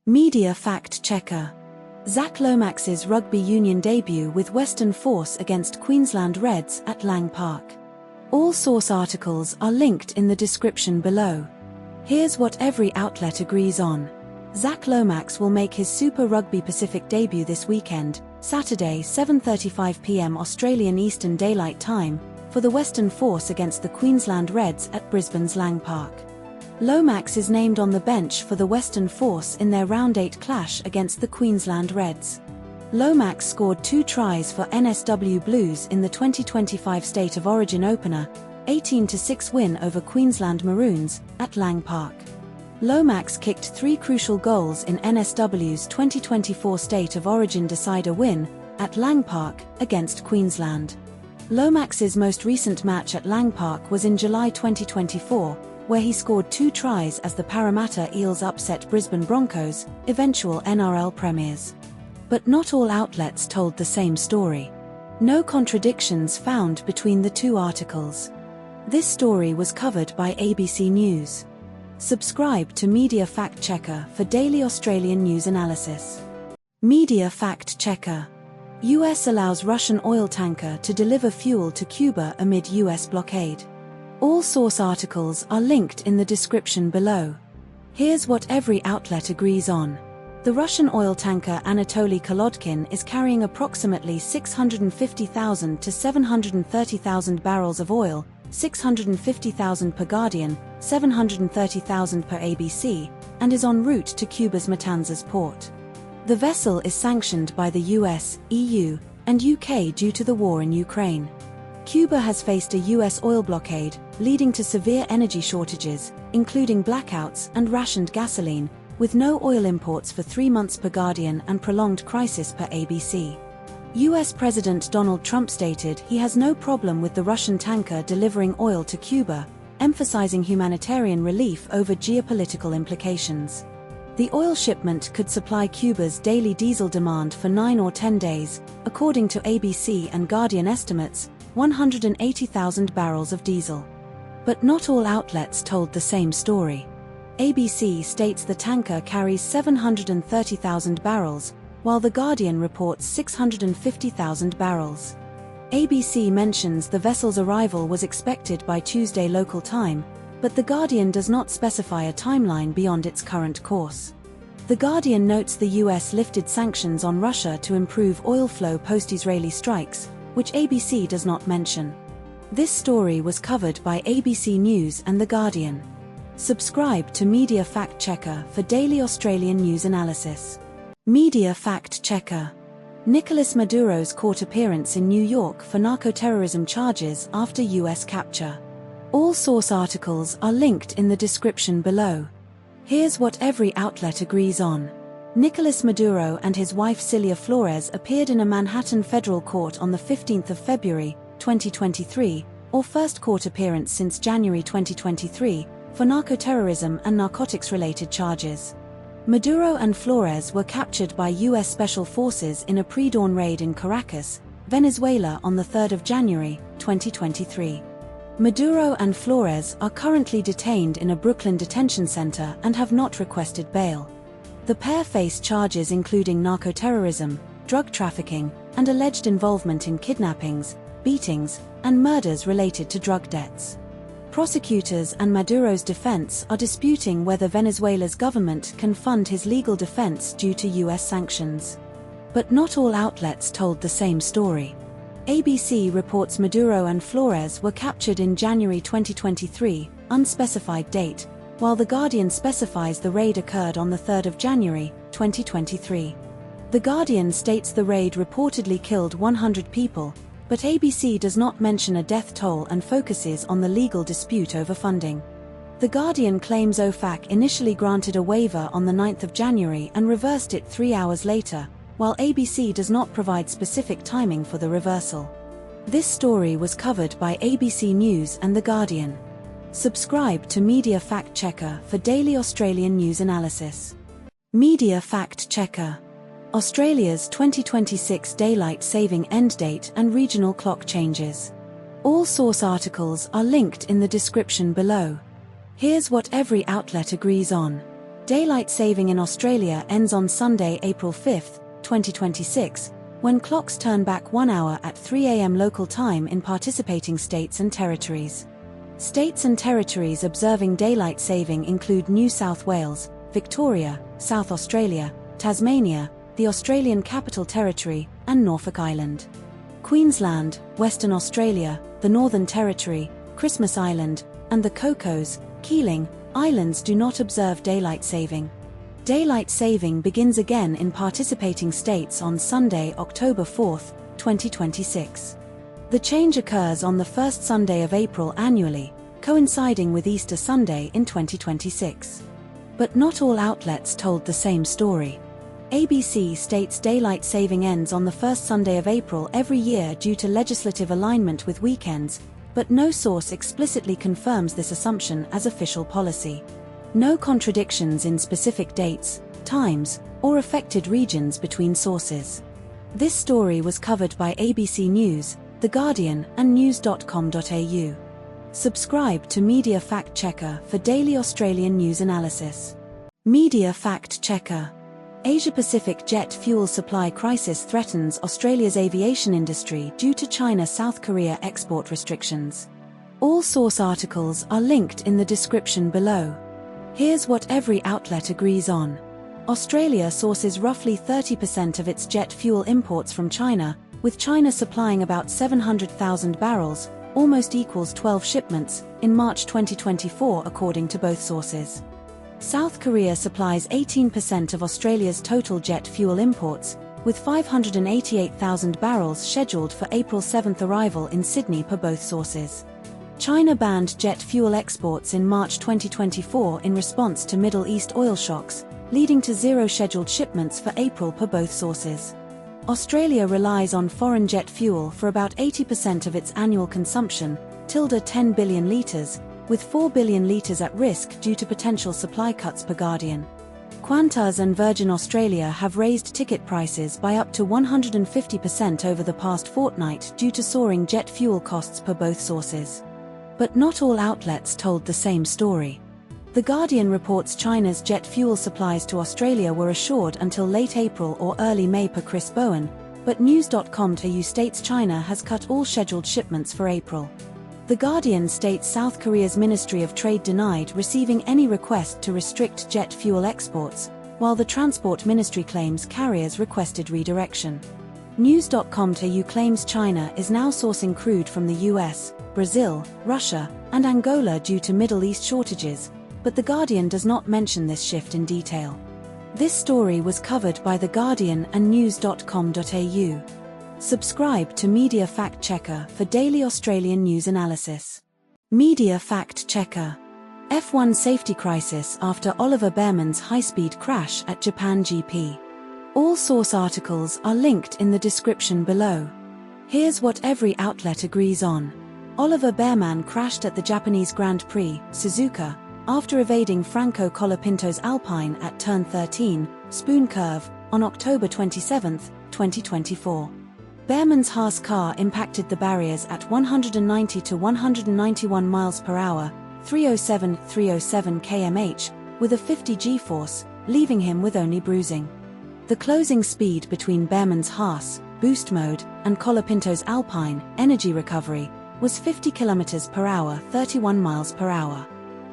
Media fact-checker. Zac Lomax's rugby union debut with Western force against Queensland Reds at Lang Park. All source articles are linked in the description below. Here's what every outlet agrees on. Zac Lomax will make his Super Rugby Pacific debut this weekend, Saturday 7:35 p.m. Australian Eastern Daylight Time, for the Western force against the Queensland Reds at Brisbane's Lang Park. Lomax is named on the bench for the Western force in their Round 8 clash against the Queensland Reds. Lomax scored 2 tries for NSW Blues in the 2025 State of Origin opener, 18-6 win over Queensland Maroons, at Lang Park. Lomax kicked 3 crucial goals in NSW's 2024 State of Origin decider win, at Lang Park, against Queensland. Lomax's most recent match at Lang Park was in July 2024, where he scored 2 tries as the Parramatta Eels upset Brisbane Broncos, eventual NRL premiers. But not all outlets told the same story. No contradictions found between the 2 articles. This story was covered by ABC News. Subscribe to Media Fact Checker for daily Australian news analysis. Media Fact Checker. US allows Russian oil tanker to deliver fuel to Cuba amid US blockade. All source articles are linked in the description below. Here's what every outlet agrees on. The Russian oil tanker Anatoly Kolodkin is carrying approximately 650,000 to 730,000 barrels of oil, 650,000 per Guardian, 730,000 per ABC, and is en route to Cuba's Matanzas port. The vessel is sanctioned by the US, EU, and UK due to the war in Ukraine. Cuba has faced a US oil blockade, leading to severe energy shortages, including blackouts and rationed gasoline, with no oil imports for 3 months per Guardian and prolonged crisis per ABC. US President Donald Trump stated he has no problem with the Russian tanker delivering oil to Cuba, emphasizing humanitarian relief over geopolitical implications. The oil shipment could supply Cuba's daily diesel demand for 9 or 10 days, according to ABC and Guardian estimates, 180,000 barrels of diesel. But not all outlets told the same story. ABC states the tanker carries 730,000 barrels, while The Guardian reports 650,000 barrels. ABC mentions the vessel's arrival was expected by Tuesday local time, but The Guardian does not specify a timeline beyond its current course. The Guardian notes the US lifted sanctions on Russia to improve oil flow post-Israeli strikes, which ABC does not mention. This story was covered by ABC News and The Guardian. Subscribe to Media Fact Checker for daily Australian news analysis. Media Fact Checker. Nicolás Maduro's court appearance in New York for narco-terrorism charges after US capture. All source articles are linked in the description below. Here's what every outlet agrees on. Nicolás Maduro and his wife Cilia Flores appeared in a Manhattan federal court on the 15th of February, 2023, or first court appearance since January 2023, for narco-terrorism and narcotics-related charges. Maduro and Flores were captured by U.S. Special Forces in a pre-dawn raid in Caracas, Venezuela on the 3rd of January, 2023. Maduro and Flores are currently detained in a Brooklyn detention center and have not requested bail. The pair face charges including narco-terrorism, drug trafficking, and alleged involvement in kidnappings, beatings, and murders related to drug debts. Prosecutors and Maduro's defense are disputing whether Venezuela's government can fund his legal defense due to US sanctions. But not all outlets told the same story. ABC reports Maduro and Flores were captured in January 2023, unspecified date, while The Guardian specifies the raid occurred on the 3rd of January, 2023. The Guardian states the raid reportedly killed 100 people, but ABC does not mention a death toll and focuses on the legal dispute over funding. The Guardian claims OFAC initially granted a waiver on the 9th of January and reversed it 3 hours later, while ABC does not provide specific timing for the reversal. This story was covered by ABC News and The Guardian. Subscribe to Media Fact Checker for daily Australian news analysis. Media Fact Checker. Australia's 2026 daylight saving end date and regional clock changes. All source articles are linked in the description below. Here's what every outlet agrees on. Daylight saving in Australia ends on Sunday, April 5, 2026, when clocks turn back 1 hour at 3 a.m. local time in participating states and territories. States and territories observing daylight saving include New South Wales, Victoria, South Australia, Tasmania, the Australian Capital Territory, and Norfolk Island. Queensland, Western Australia, the Northern Territory, Christmas Island, and the Cocos, Keeling, Islands do not observe daylight saving. Daylight saving begins again in participating states on Sunday, October 4, 2026. The change occurs on the first Sunday of April annually, coinciding with Easter Sunday in 2026. But not all outlets told the same story. ABC states daylight saving ends on the first Sunday of April every year due to legislative alignment with weekends, but no source explicitly confirms this assumption as official policy. No contradictions in specific dates, times, or affected regions between sources. This story was covered by ABC News, The Guardian, and news.com.au. Subscribe to Media Fact Checker for daily Australian news analysis. Media Fact Checker. Asia-Pacific jet fuel supply crisis threatens Australia's aviation industry due to China-South Korea export restrictions. All source articles are linked in the description below. Here's what every outlet agrees on. Australia sources roughly 30% of its jet fuel imports from China, with China supplying about 700,000 barrels, almost equals 12 shipments, in March 2024 according to both sources. South Korea supplies 18% of Australia's total jet fuel imports, with 588,000 barrels scheduled for April 7 arrival in Sydney per both sources. China banned jet fuel exports in March 2024 in response to Middle East oil shocks, leading to zero scheduled shipments for April per both sources. Australia relies on foreign jet fuel for about 80% of its annual consumption, 10 billion litres, with 4 billion litres at risk due to potential supply cuts per Guardian. Qantas and Virgin Australia have raised ticket prices by up to 150% over the past fortnight due to soaring jet fuel costs per both sources. But not all outlets told the same story. The Guardian reports China's jet fuel supplies to Australia were assured until late April or early May per Chris Bowen, but news.com.au states China has cut all scheduled shipments for April. The Guardian states South Korea's Ministry of Trade denied receiving any request to restrict jet fuel exports, while the Transport Ministry claims carriers requested redirection. News.com.au claims China is now sourcing crude from the US, Brazil, Russia, and Angola due to Middle East shortages, but The Guardian does not mention this shift in detail. This story was covered by The Guardian and news.com.au. Subscribe to Media Fact Checker for daily Australian news analysis. Media Fact Checker. F1 safety crisis after Oliver Bearman's high-speed crash at Japan GP. All source articles are linked in the description below. Here's what every outlet agrees on. Oliver Bearman crashed at the Japanese Grand Prix, Suzuka, after evading Franco Colapinto's Alpine at turn 13, Spoon Curve, on October 27, 2024. Bearman's Haas car impacted the barriers at 190 to 191 miles per hour, 307 km/h, with a 50 g-force, leaving him with only bruising. The closing speed between Bearman's Haas, boost mode, and Colapinto's Alpine, energy recovery, was 50 km per hour, 31 miles per hour.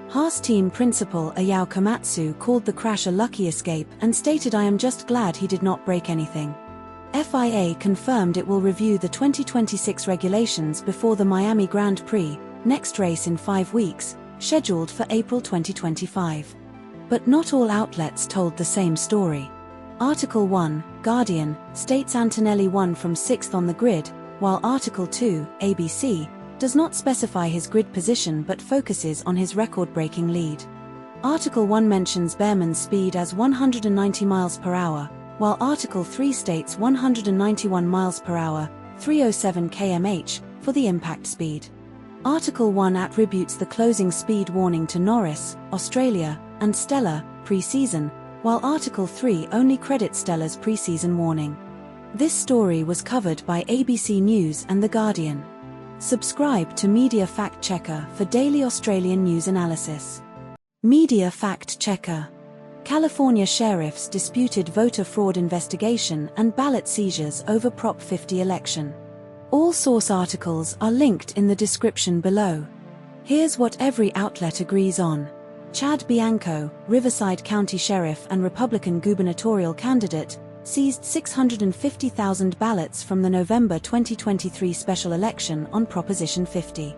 Haas team principal Ayao Komatsu called the crash a lucky escape and stated, "I am just glad he did not break anything." FIA confirmed it will review the 2026 regulations before the Miami Grand Prix, next race in 5 weeks, scheduled for April 2025. But not all outlets told the same story. Article 1, Guardian, states Antonelli won from 6th on the grid, while Article 2, ABC, does not specify his grid position but focuses on his record-breaking lead. Article 1 mentions Bearman's speed as 190 miles per hour, while Article 3 states 191 miles per hour, 307 km/h, for the impact speed. Article 1 attributes the closing speed warning to Norris, Australia, and Stella, pre-season, while Article 3 only credits Stella's pre-season warning. This story was covered by ABC News and The Guardian. Subscribe to Media Fact Checker for daily Australian news analysis. Media Fact Checker. California sheriffs disputed voter fraud investigation and ballot seizures over Prop 50 election. All source articles are linked in the description below. Here's what every outlet agrees on. Chad Bianco, Riverside County Sheriff and Republican gubernatorial candidate, seized 650,000 ballots from the November 2023 special election on Proposition 50.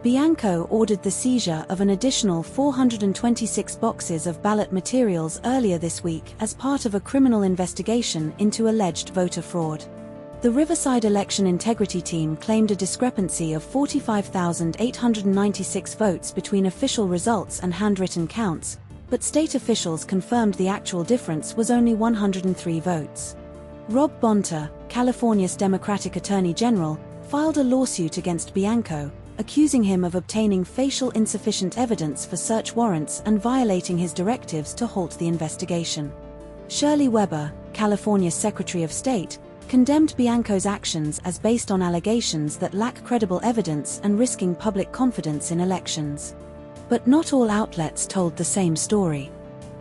Bianco ordered the seizure of an additional 426 boxes of ballot materials earlier this week as part of a criminal investigation into alleged voter fraud. The Riverside Election Integrity Team claimed a discrepancy of 45,896 votes between official results and handwritten counts, but state officials confirmed the actual difference was only 103 votes. Rob Bonta, California's Democratic Attorney General, filed a lawsuit against Bianco, accusing him of obtaining facial insufficient evidence for search warrants and violating his directives to halt the investigation. Shirley Weber, California's Secretary of State, condemned Bianco's actions as based on allegations that lack credible evidence and risking public confidence in elections. But not all outlets told the same story.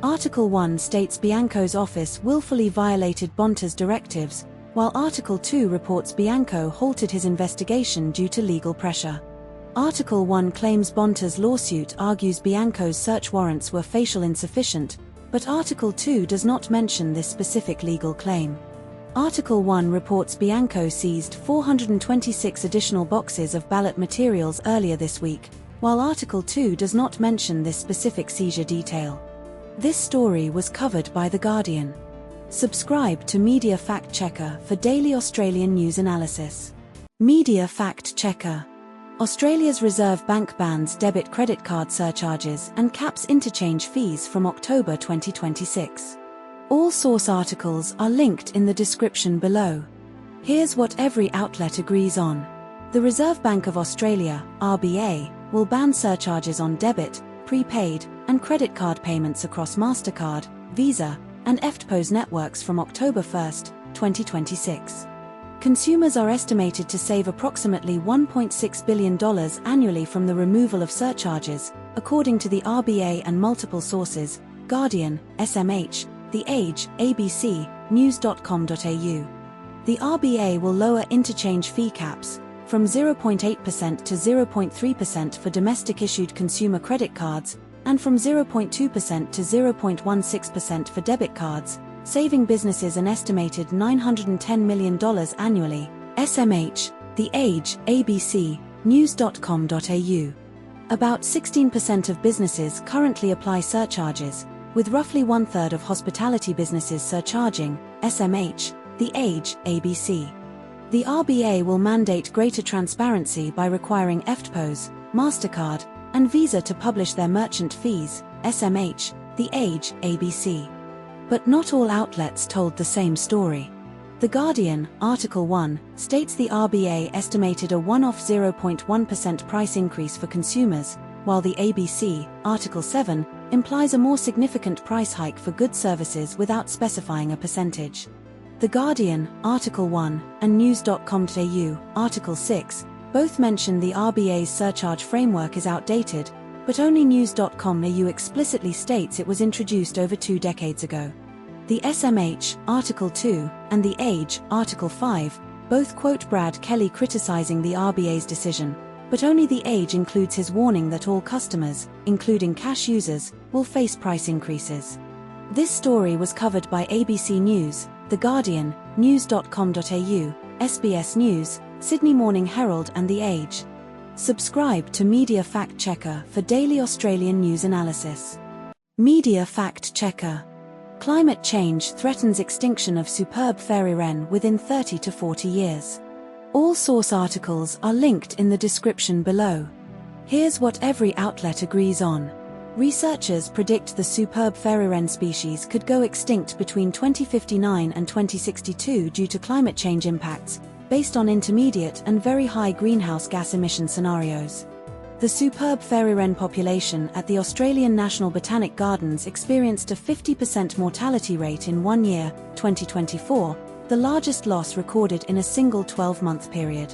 Article 1 states Bianco's office willfully violated Bonta's directives, while Article 2 reports Bianco halted his investigation due to legal pressure. Article 1 claims Bonta's lawsuit argues Bianco's search warrants were facial insufficient, but Article 2 does not mention this specific legal claim. Article 1 reports Bianco seized 426 additional boxes of ballot materials earlier this week, while Article 2 does not mention this specific seizure detail. This story was covered by The Guardian. Subscribe to Media Fact Checker for daily Australian news analysis. Media Fact Checker. Australia's Reserve Bank bans debit credit card surcharges and caps interchange fees from October 2026. All source articles are linked in the description below. Here's what every outlet agrees on. The Reserve Bank of Australia, RBA, will ban surcharges on debit, prepaid, and credit card payments across MasterCard, Visa, and EFTPOS networks from October 1, 2026. Consumers are estimated to save approximately $1.6 billion annually from the removal of surcharges, according to the RBA and multiple sources: Guardian, SMH, The Age, ABC, news.com.au. The RBA will lower interchange fee caps from 0.8% to 0.3% for domestic issued consumer credit cards, and from 0.2% to 0.16% for debit cards, saving businesses an estimated $910 million annually. SMH, The Age, ABC, news.com.au. About 16% of businesses currently apply surcharges, with roughly one-third of hospitality businesses surcharging. SMH, The Age, ABC. The RBA will mandate greater transparency by requiring EFTPOS, MasterCard, and Visa to publish their merchant fees. SMH, The Age, ABC. But not all outlets told the same story. The Guardian, Article 1, states the RBA estimated a one-off 0.1% price increase for consumers, while the ABC, Article 7, implies a more significant price hike for goods services without specifying a percentage. The Guardian, Article 1, and news.com.au, Article 6, both mention the RBA's surcharge framework is outdated, but only news.com.au explicitly states it was introduced over 2 decades ago. The SMH, Article 2, and The Age, Article 5, both quote Brad Kelly criticizing the RBA's decision, but only The Age includes his warning that all customers, including cash users, will face price increases. This story was covered by ABC News, The Guardian, news.com.au, SBS News, Sydney Morning Herald and The Age. Subscribe to Media Fact Checker for daily Australian news analysis. Media Fact Checker. Climate change threatens extinction of superb fairy-wren within 30 to 40 years. All source articles are linked in the description below. Here's what every outlet agrees on. Researchers predict the superb fairy-wren species could go extinct between 2059 and 2062 due to climate change impacts, based on intermediate and very high greenhouse gas emission scenarios. The superb fairy-wren population at the Australian National Botanic Gardens experienced a 50% mortality rate in 1 year, 2024, the largest loss recorded in a single 12-month period.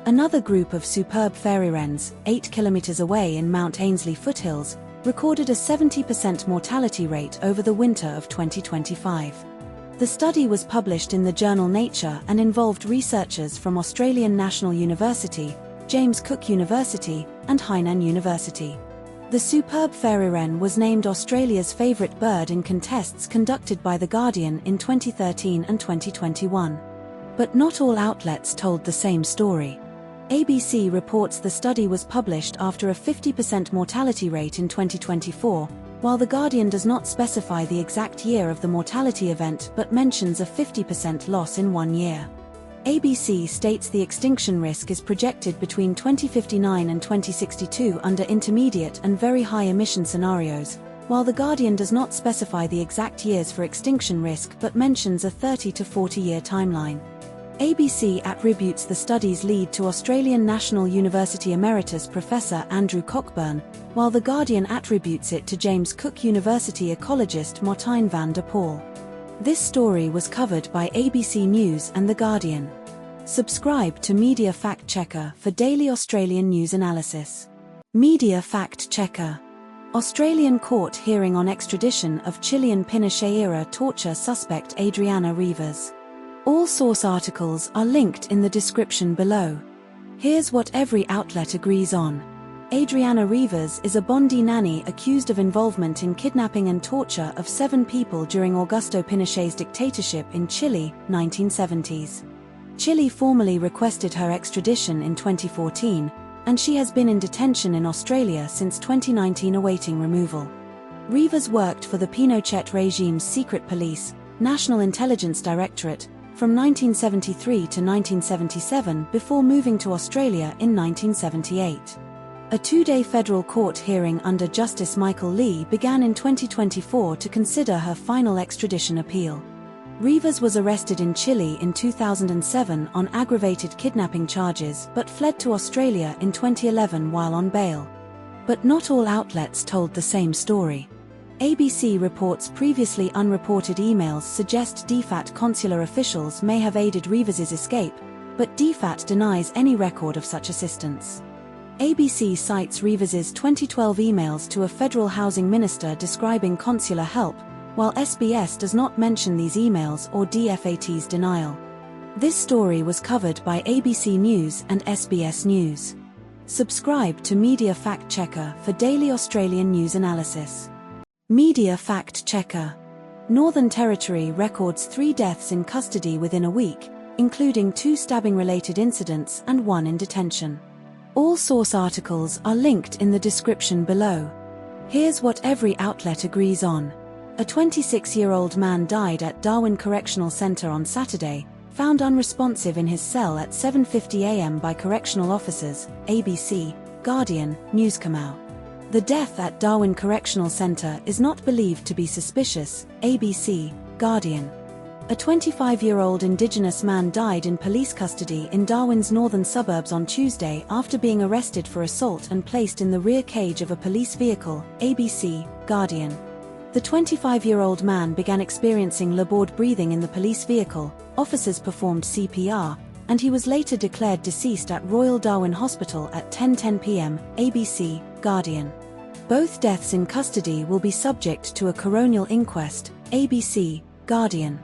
Another group of superb fairy-wrens, 8 kilometers away in Mount Ainslie foothills, recorded a 70% mortality rate over the winter of 2025. The study was published in the journal Nature and involved researchers from Australian National University, James Cook University, and Hainan University. The superb fairy-wren was named Australia's favourite bird in contests conducted by The Guardian in 2013 and 2021. But not all outlets told the same story. ABC reports the study was published after a 50% mortality rate in 2024, while The Guardian does not specify the exact year of the mortality event but mentions a 50% loss in 1 year. ABC states the extinction risk is projected between 2059 and 2062 under intermediate and very high emission scenarios, while The Guardian does not specify the exact years for extinction risk but mentions a 30 to 40-year timeline. ABC attributes the study's lead to Australian National University Emeritus Professor Andrew Cockburn, while The Guardian attributes it to James Cook University ecologist Martijn van der Poel. This story was covered by ABC News and The Guardian. Subscribe to Media Fact Checker for daily Australian news analysis. Media Fact Checker. Australian court hearing on extradition of Chilean Pinochet-era torture suspect Adriana Rivas. All source articles are linked in the description below. Here's what every outlet agrees on. Adriana Rivas is a Bondi nanny accused of involvement in kidnapping and torture of 7 people during Augusto Pinochet's dictatorship in Chile, 1970s. Chile formally requested her extradition in 2014, and she has been in detention in Australia since 2019 awaiting removal. Rivas worked for the Pinochet regime's secret police, National Intelligence Directorate, from 1973 to 1977 before moving to Australia in 1978. A 2-day federal court hearing under Justice Michael Lee began in 2024 to consider her final extradition appeal. Rivas was arrested in Chile in 2007 on aggravated kidnapping charges but fled to Australia in 2011 while on bail. But not all outlets told the same story. ABC reports previously unreported emails suggest DFAT consular officials may have aided Rivas's escape, but DFAT denies any record of such assistance. ABC cites Rivas's 2012 emails to a federal housing minister describing consular help, while SBS does not mention these emails or DFAT's denial. This story was covered by ABC News and SBS News. Subscribe to Media Fact Checker for daily Australian news analysis. Media Fact Checker. Northern Territory records 3 deaths in custody within a week, including 2 stabbing-related incidents and 1 in detention. All source articles are linked in the description below. Here's what every outlet agrees on. A 26-year-old man died at Darwin Correctional Centre on Saturday, found unresponsive in his cell at 7:50 a.m. by correctional officers, ABC, Guardian, Newscamau. The death at Darwin Correctional Centre is not believed to be suspicious, ABC, Guardian. A 25-year-old Indigenous man died in police custody in Darwin's northern suburbs on Tuesday after being arrested for assault and placed in the rear cage of a police vehicle, ABC, Guardian. The 25-year-old man began experiencing laboured breathing in the police vehicle, officers performed CPR, and he was later declared deceased at Royal Darwin Hospital at 10:10 p.m, ABC, Guardian. Both deaths in custody will be subject to a coronial inquest, ABC, Guardian.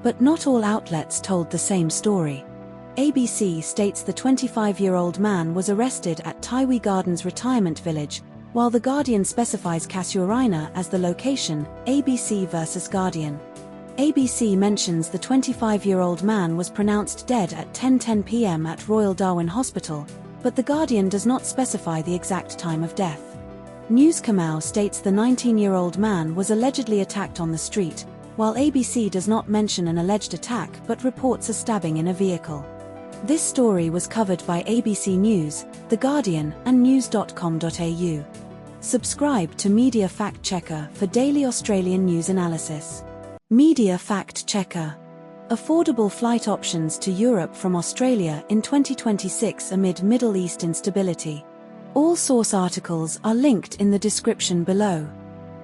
But not all outlets told the same story. ABC states the 25-year-old man was arrested at Tui Gardens Retirement Village, while The Guardian specifies Casuarina as the location, ABC versus Guardian. ABC mentions the 25-year-old man was pronounced dead at 10:10 p.m. at Royal Darwin Hospital, but The Guardian does not specify the exact time of death. Newscamau states the 19-year-old man was allegedly attacked on the street, while ABC does not mention an alleged attack but reports a stabbing in a vehicle. This story was covered by ABC News, The Guardian, and news.com.au. Subscribe to Media Fact Checker for daily Australian news analysis. Media Fact Checker. Affordable flight options to Europe from Australia in 2026 amid Middle East instability. All source articles are linked in the description below.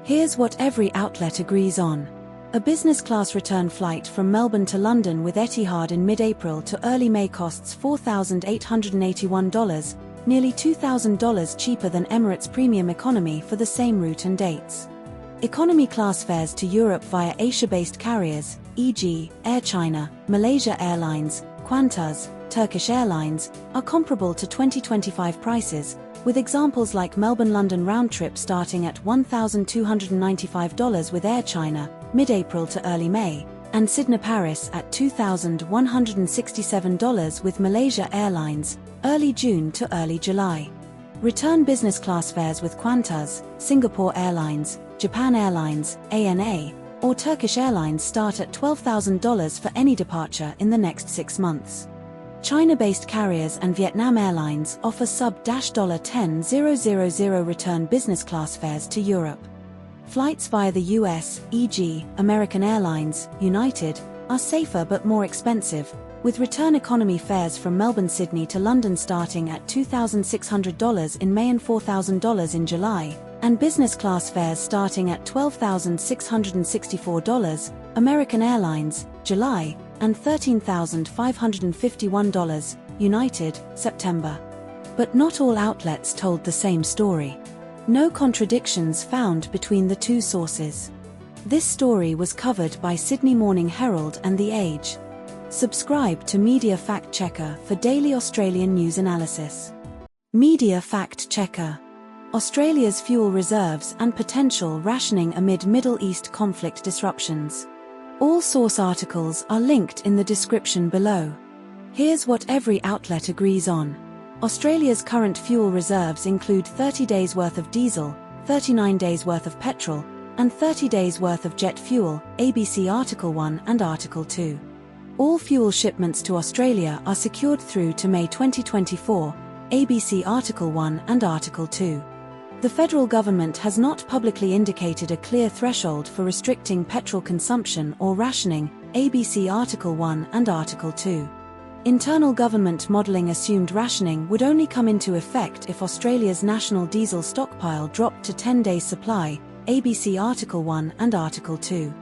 Here's what every outlet agrees on. A business-class return flight from Melbourne to London with Etihad in mid-April to early May costs $4,881, nearly $2,000 cheaper than Emirates Premium Economy for the same route and dates. Economy class fares to Europe via Asia-based carriers, e.g., Air China, Malaysia Airlines, Qantas, Turkish Airlines, are comparable to 2025 prices, with examples like Melbourne-London round trip starting at $1,295 with Air China, mid-April to early May, and Sydney-Paris at $2,167 with Malaysia Airlines, early June to early July. Return business class fares with Qantas, Singapore Airlines, Japan Airlines, ANA, or Turkish Airlines start at $12,000 for any departure in the next 6 months. China-based carriers and Vietnam Airlines offer sub-$10,000 return business class fares to Europe. Flights via the US, e.g., American Airlines, United, are safer but more expensive, with return economy fares from Melbourne-Sydney to London starting at $2,600 in May and $4,000 in July, and business class fares starting at $12,664, American Airlines, July, and $13,551, United, September. But not all outlets told the same story. No contradictions found between the two sources. This story was covered by Sydney Morning Herald and The Age. Subscribe to Media Fact Checker for daily Australian news analysis. Media Fact Checker. Australia's fuel reserves and potential rationing amid Middle East conflict disruptions. All source articles are linked in the description below. Here's what every outlet agrees on. Australia's current fuel reserves include 30 days worth of diesel, 39 days worth of petrol, and 30 days worth of jet fuel, ABC Article 1 and Article 2. All fuel shipments to Australia are secured through to May 2024, ABC Article 1 and Article 2. The federal government has not publicly indicated a clear threshold for restricting petrol consumption or rationing, ABC Article 1 and Article 2. Internal government modelling assumed rationing would only come into effect if Australia's national diesel stockpile dropped to 10 days' supply, ABC Article 1 and Article 2.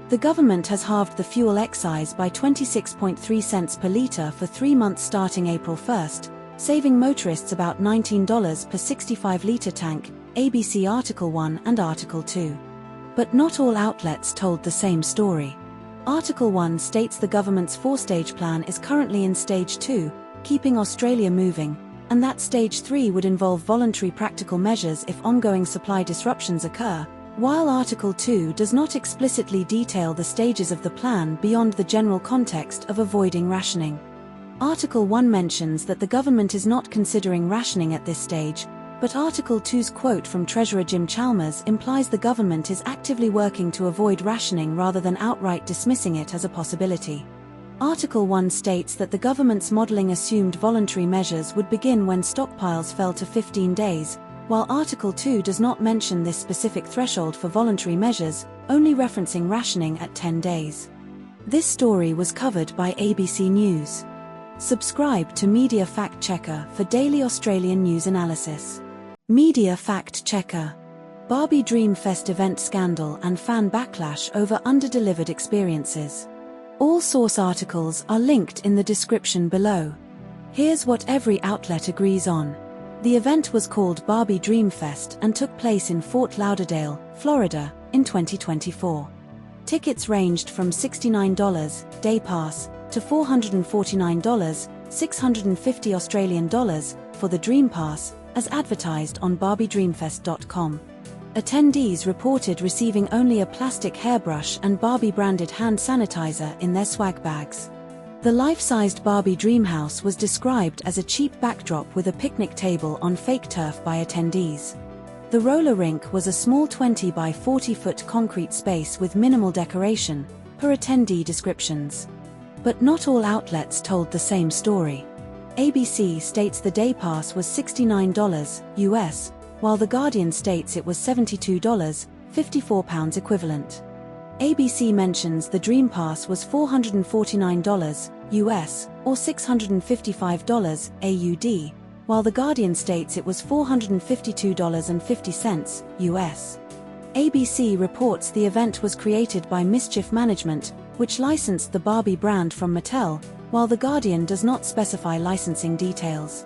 The government has halved the fuel excise by 26.3 cents per litre for 3 months starting April 1st, saving motorists about $19 per 65-litre tank, ABC Article 1 and Article 2. But not all outlets told the same story. Article 1 states the government's 4-stage plan is currently in Stage 2, keeping Australia moving, and that Stage 3 would involve voluntary practical measures if ongoing supply disruptions occur, while Article 2 does not explicitly detail the stages of the plan beyond the general context of avoiding rationing. Article 1 mentions that the government is not considering rationing at this stage, but Article 2's quote from Treasurer Jim Chalmers implies the government is actively working to avoid rationing rather than outright dismissing it as a possibility. Article 1 states that the government's modelling assumed voluntary measures would begin when stockpiles fell to 15 days, while Article 2 does not mention this specific threshold for voluntary measures, only referencing rationing at 10 days. This story was covered by ABC News. Subscribe to Media Fact Checker for daily Australian news analysis. Media Fact Checker. Barbie Dream Fest event scandal and fan backlash over under-delivered experiences. All source articles are linked in the description below. Here's what every outlet agrees on. The event was called Barbie Dream Fest and took place in Fort Lauderdale, Florida, in 2024. Tickets ranged from $69, day pass, to $449, 650 Australian dollars, for the Dream Pass, as advertised on barbiedreamfest.com. Attendees reported receiving only a plastic hairbrush and Barbie-branded hand sanitizer in their swag bags. The life-sized Barbie Dream House was described as a cheap backdrop with a picnic table on fake turf by attendees. The roller rink was a small 20 by 40-foot concrete space with minimal decoration, per attendee descriptions. But not all outlets told the same story. ABC states the day pass was $69 US, while The Guardian states it was $72, £54 equivalent. ABC mentions the Dream Pass was $449 US, or $655 AUD, while The Guardian states it was $452.50 US. ABC reports the event was created by Mischief Management, which licensed the Barbie brand from Mattel, while The Guardian does not specify licensing details.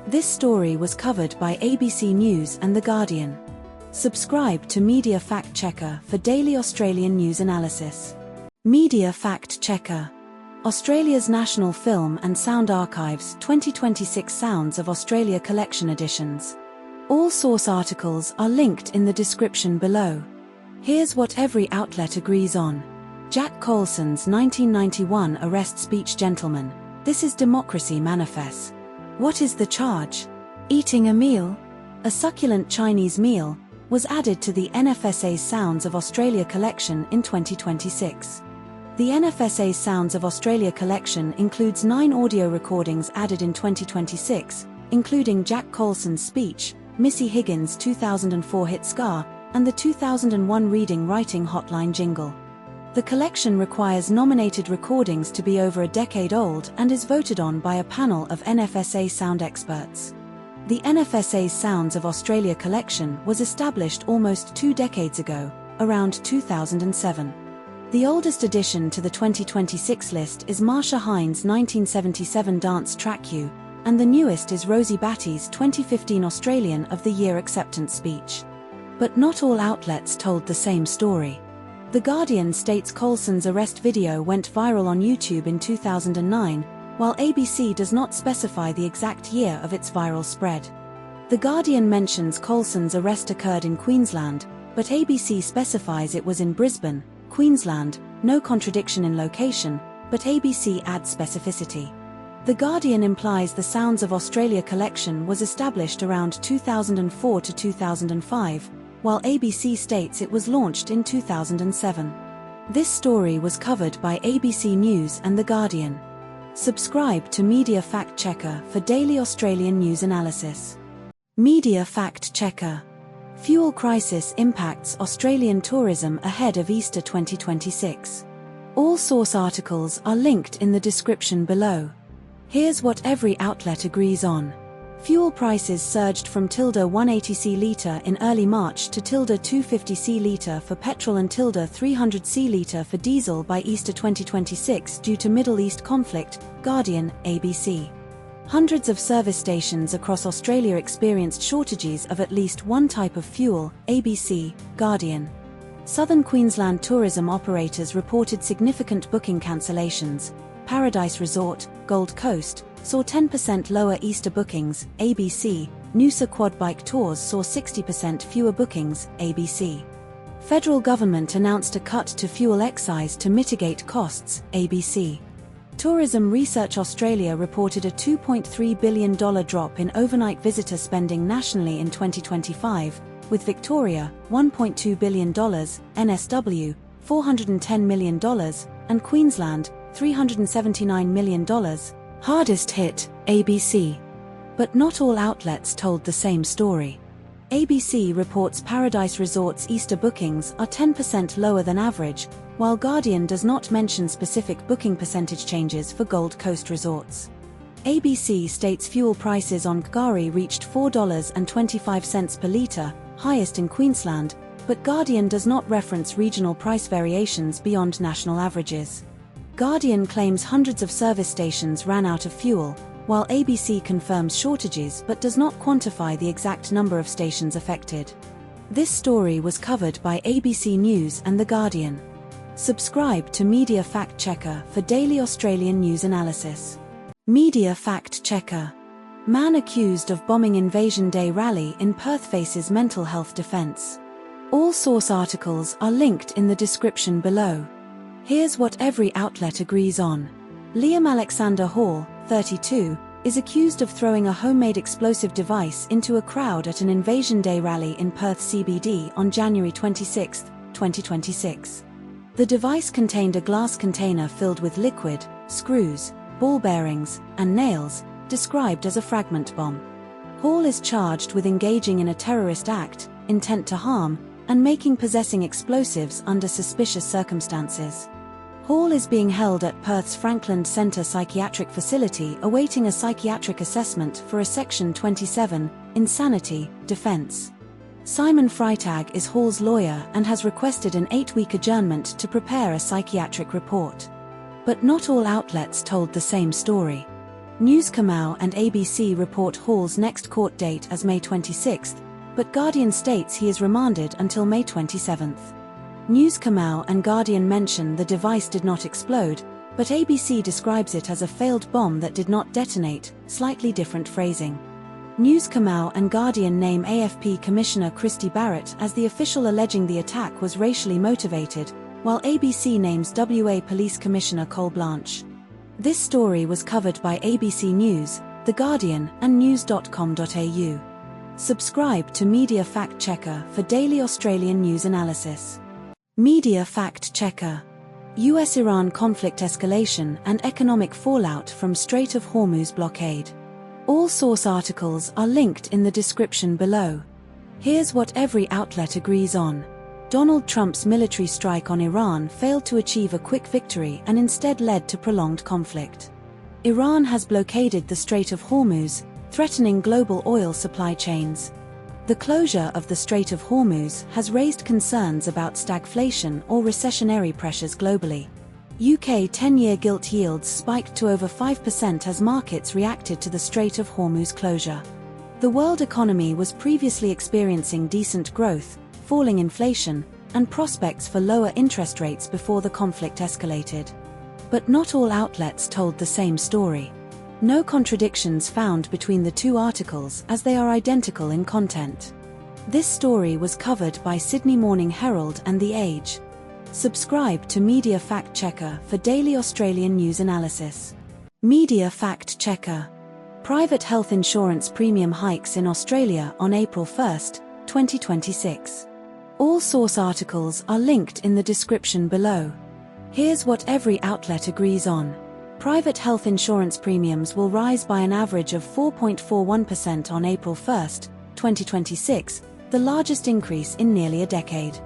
This story was covered by ABC News and The Guardian. Subscribe to Media Fact Checker for daily Australian news analysis. Media Fact Checker. Australia's National Film and Sound Archives 2026 Sounds of Australia Collection Editions. All source articles are linked in the description below. Here's what every outlet agrees on. Jack Colson's 1991 arrest speech. Gentlemen, this is democracy manifest. What is the charge? Eating a meal? A succulent Chinese meal was added to the NFSA's Sounds of Australia collection in 2026. The NFSA's Sounds of Australia collection includes 9 audio recordings added in 2026, including Jack Colson's speech, Missy Higgins' 2004 hit Scar, and the 2001 reading writing hotline jingle. The collection requires nominated recordings to be over a decade old and is voted on by a panel of NFSA sound experts. The NFSA's Sounds of Australia collection was established almost 2 decades ago, around 2007. The oldest addition to the 2026 list is Marsha Hines' 1977 dance track You, and the newest is Rosie Batty's 2015 Australian of the Year acceptance speech. But not all outlets told the same story. The Guardian states Colson's arrest video went viral on YouTube in 2009, while ABC does not specify the exact year of its viral spread. The Guardian mentions Colson's arrest occurred in Queensland, but ABC specifies it was in Brisbane, Queensland, no contradiction in location, but ABC adds specificity. The Guardian implies the Sounds of Australia collection was established around 2004 to 2005, while ABC states it was launched in 2007. This story was covered by ABC News and The Guardian. Subscribe to Media Fact Checker for daily Australian news analysis. Media Fact Checker. Fuel crisis impacts Australian tourism ahead of Easter 2026. All source articles are linked in the description below. Here's what every outlet agrees on. Fuel prices surged from $180 litre in early March to $250 litre for petrol and $300 litre for diesel by Easter 2026 due to Middle East conflict, Guardian, ABC. Hundreds of service stations across Australia experienced shortages of at least one type of fuel, ABC, Guardian. Southern Queensland tourism operators reported significant booking cancellations. Paradise Resort, Gold Coast, saw 10% lower Easter bookings, ABC. Noosa Quad Bike Tours saw 60% fewer bookings, ABC. Federal government announced a cut to fuel excise to mitigate costs, ABC. Tourism Research Australia reported a $2.3 billion drop in overnight visitor spending nationally in 2025, with Victoria, $1.2 billion, NSW, $410 million, and Queensland, $379 million. Hardest hit, ABC. But not all outlets told the same story. ABC reports Paradise Resort's Easter bookings are 10% lower than average, while Guardian does not mention specific booking percentage changes for Gold Coast resorts. ABC states fuel prices on K'gari reached $4.25 per litre, highest in Queensland, but Guardian does not reference regional price variations beyond national averages. Guardian claims hundreds of service stations ran out of fuel, while ABC confirms shortages but does not quantify the exact number of stations affected. This story was covered by ABC News and The Guardian. Subscribe to Media Fact Checker for daily Australian news analysis. Media Fact Checker. Man accused of bombing Invasion Day rally in Perth faces mental health defence. All source articles are linked in the description below. Here's what every outlet agrees on. Liam Alexander Hall, 32, is accused of throwing a homemade explosive device into a crowd at an Invasion Day rally in Perth CBD on January 26, 2026. The device contained a glass container filled with liquid, screws, ball bearings, and nails, described as a fragment bomb. Hall is charged with engaging in a terrorist act, intent to harm, and possessing explosives under suspicious circumstances. Hall is being held at Perth's Frankland Centre Psychiatric Facility awaiting a psychiatric assessment for a Section 27, insanity, defence. Simon Freitag is Hall's lawyer and has requested an 8-week adjournment to prepare a psychiatric report. But not all outlets told the same story. News Kamau and ABC report Hall's next court date as May 26, but Guardian states he is remanded until May 27. News Kamau and Guardian mention the device did not explode, but ABC describes it as a failed bomb that did not detonate, slightly different phrasing. News Kamau and Guardian name AFP Commissioner Christy Barrett as the official alleging the attack was racially motivated, while ABC names WA Police Commissioner Cole Blanche. This story was covered by ABC News, The Guardian, and news.com.au. Subscribe to Media Fact Checker for daily Australian news analysis. Media Fact Checker. US-Iran conflict escalation and economic fallout from Strait of Hormuz blockade. All source articles are linked in the description below. Here's what every outlet agrees on. Donald Trump's military strike on Iran failed to achieve a quick victory and instead led to prolonged conflict. Iran has blockaded the Strait of Hormuz, threatening global oil supply chains. The closure of the Strait of Hormuz has raised concerns about stagflation or recessionary pressures globally. UK 10-year gilt yields spiked to over 5% as markets reacted to the Strait of Hormuz closure. The world economy was previously experiencing decent growth, falling inflation, and prospects for lower interest rates before the conflict escalated. But not all outlets told the same story. No contradictions found between the two articles as they are identical in content. This story was covered by Sydney Morning Herald and The Age. Subscribe to Media Fact Checker for daily Australian news analysis. Media Fact Checker. Private health insurance premium hikes in Australia on April 1, 2026. All source articles are linked in the description below. Here's what every outlet agrees on. Private health insurance premiums will rise by an average of 4.41% on April 1, 2026, the largest increase in nearly a decade.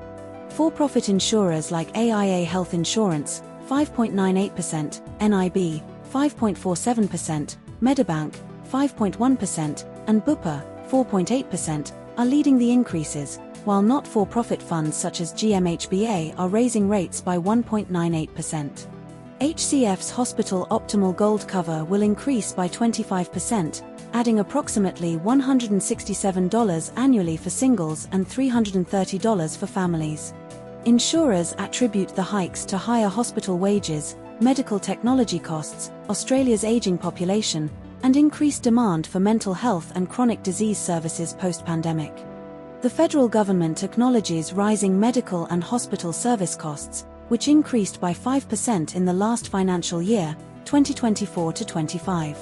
For-profit insurers like AIA Health Insurance, 5.98%, NIB, 5.47%, Medibank, 5.1%, and Bupa, 4.8%, are leading the increases, while not-for-profit funds such as GMHBA are raising rates by 1.98%. HCF's Hospital Optimal Gold cover will increase by 25%, adding approximately $167 annually for singles and $330 for families. Insurers attribute the hikes to higher hospital wages, medical technology costs, Australia's aging population, and increased demand for mental health and chronic disease services post-pandemic. The federal government acknowledges rising medical and hospital service costs, which increased by 5% in the last financial year, 2024-25.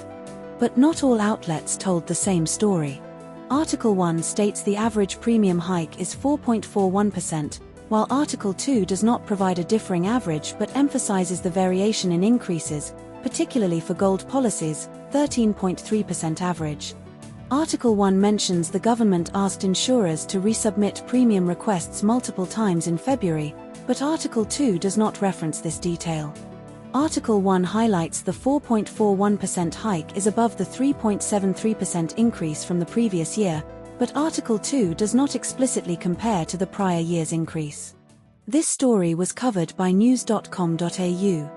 But not all outlets told the same story. Article 1 states the average premium hike is 4.41%, while Article 2 does not provide a differing average but emphasizes the variation in increases, particularly for gold policies, 13.3% average. Article 1 mentions the government asked insurers to resubmit premium requests multiple times in February, but Article 2 does not reference this detail. Article 1 highlights the 4.41% hike is above the 3.73% increase from the previous year, but Article 2 does not explicitly compare to the prior year's increase. This story was covered by news.com.au.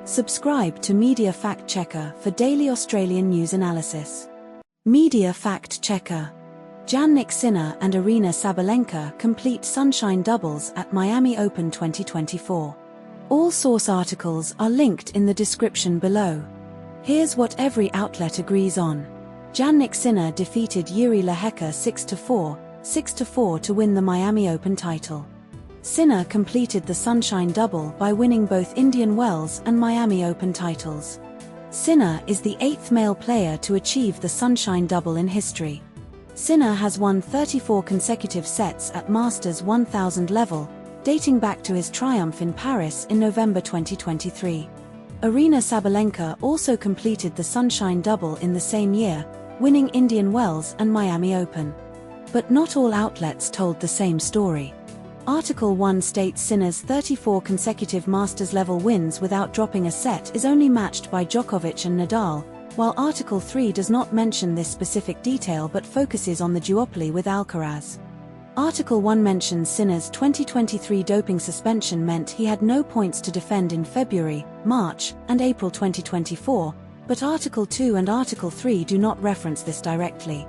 Subscribe to Media Fact Checker for daily Australian news analysis. Media Fact Checker. Jannik Sinner and Aryna Sabalenka complete sunshine doubles at Miami Open 2024. All source articles are linked in the description below. Here's what every outlet agrees on. Jannik Sinner defeated Jiri Lehecka 6-4, 6-4 to win the Miami Open title. Sinner completed the sunshine double by winning both Indian Wells and Miami Open titles. Sinner is the 8th male player to achieve the sunshine double in history. Sinner has won 34 consecutive sets at Masters 1000 level, dating back to his triumph in Paris in November 2023. Aryna Sabalenka also completed the sunshine double in the same year, winning Indian Wells and Miami Open. But not all outlets told the same story. Article 1 states Sinner's 34 consecutive Masters-level wins without dropping a set is only matched by Djokovic and Nadal, while Article 3 does not mention this specific detail but focuses on the duopoly with Alcaraz. Article 1 mentions Sinner's 2023 doping suspension meant he had no points to defend in February, March, and April 2024, But Article 2 and Article 3 do not reference this directly.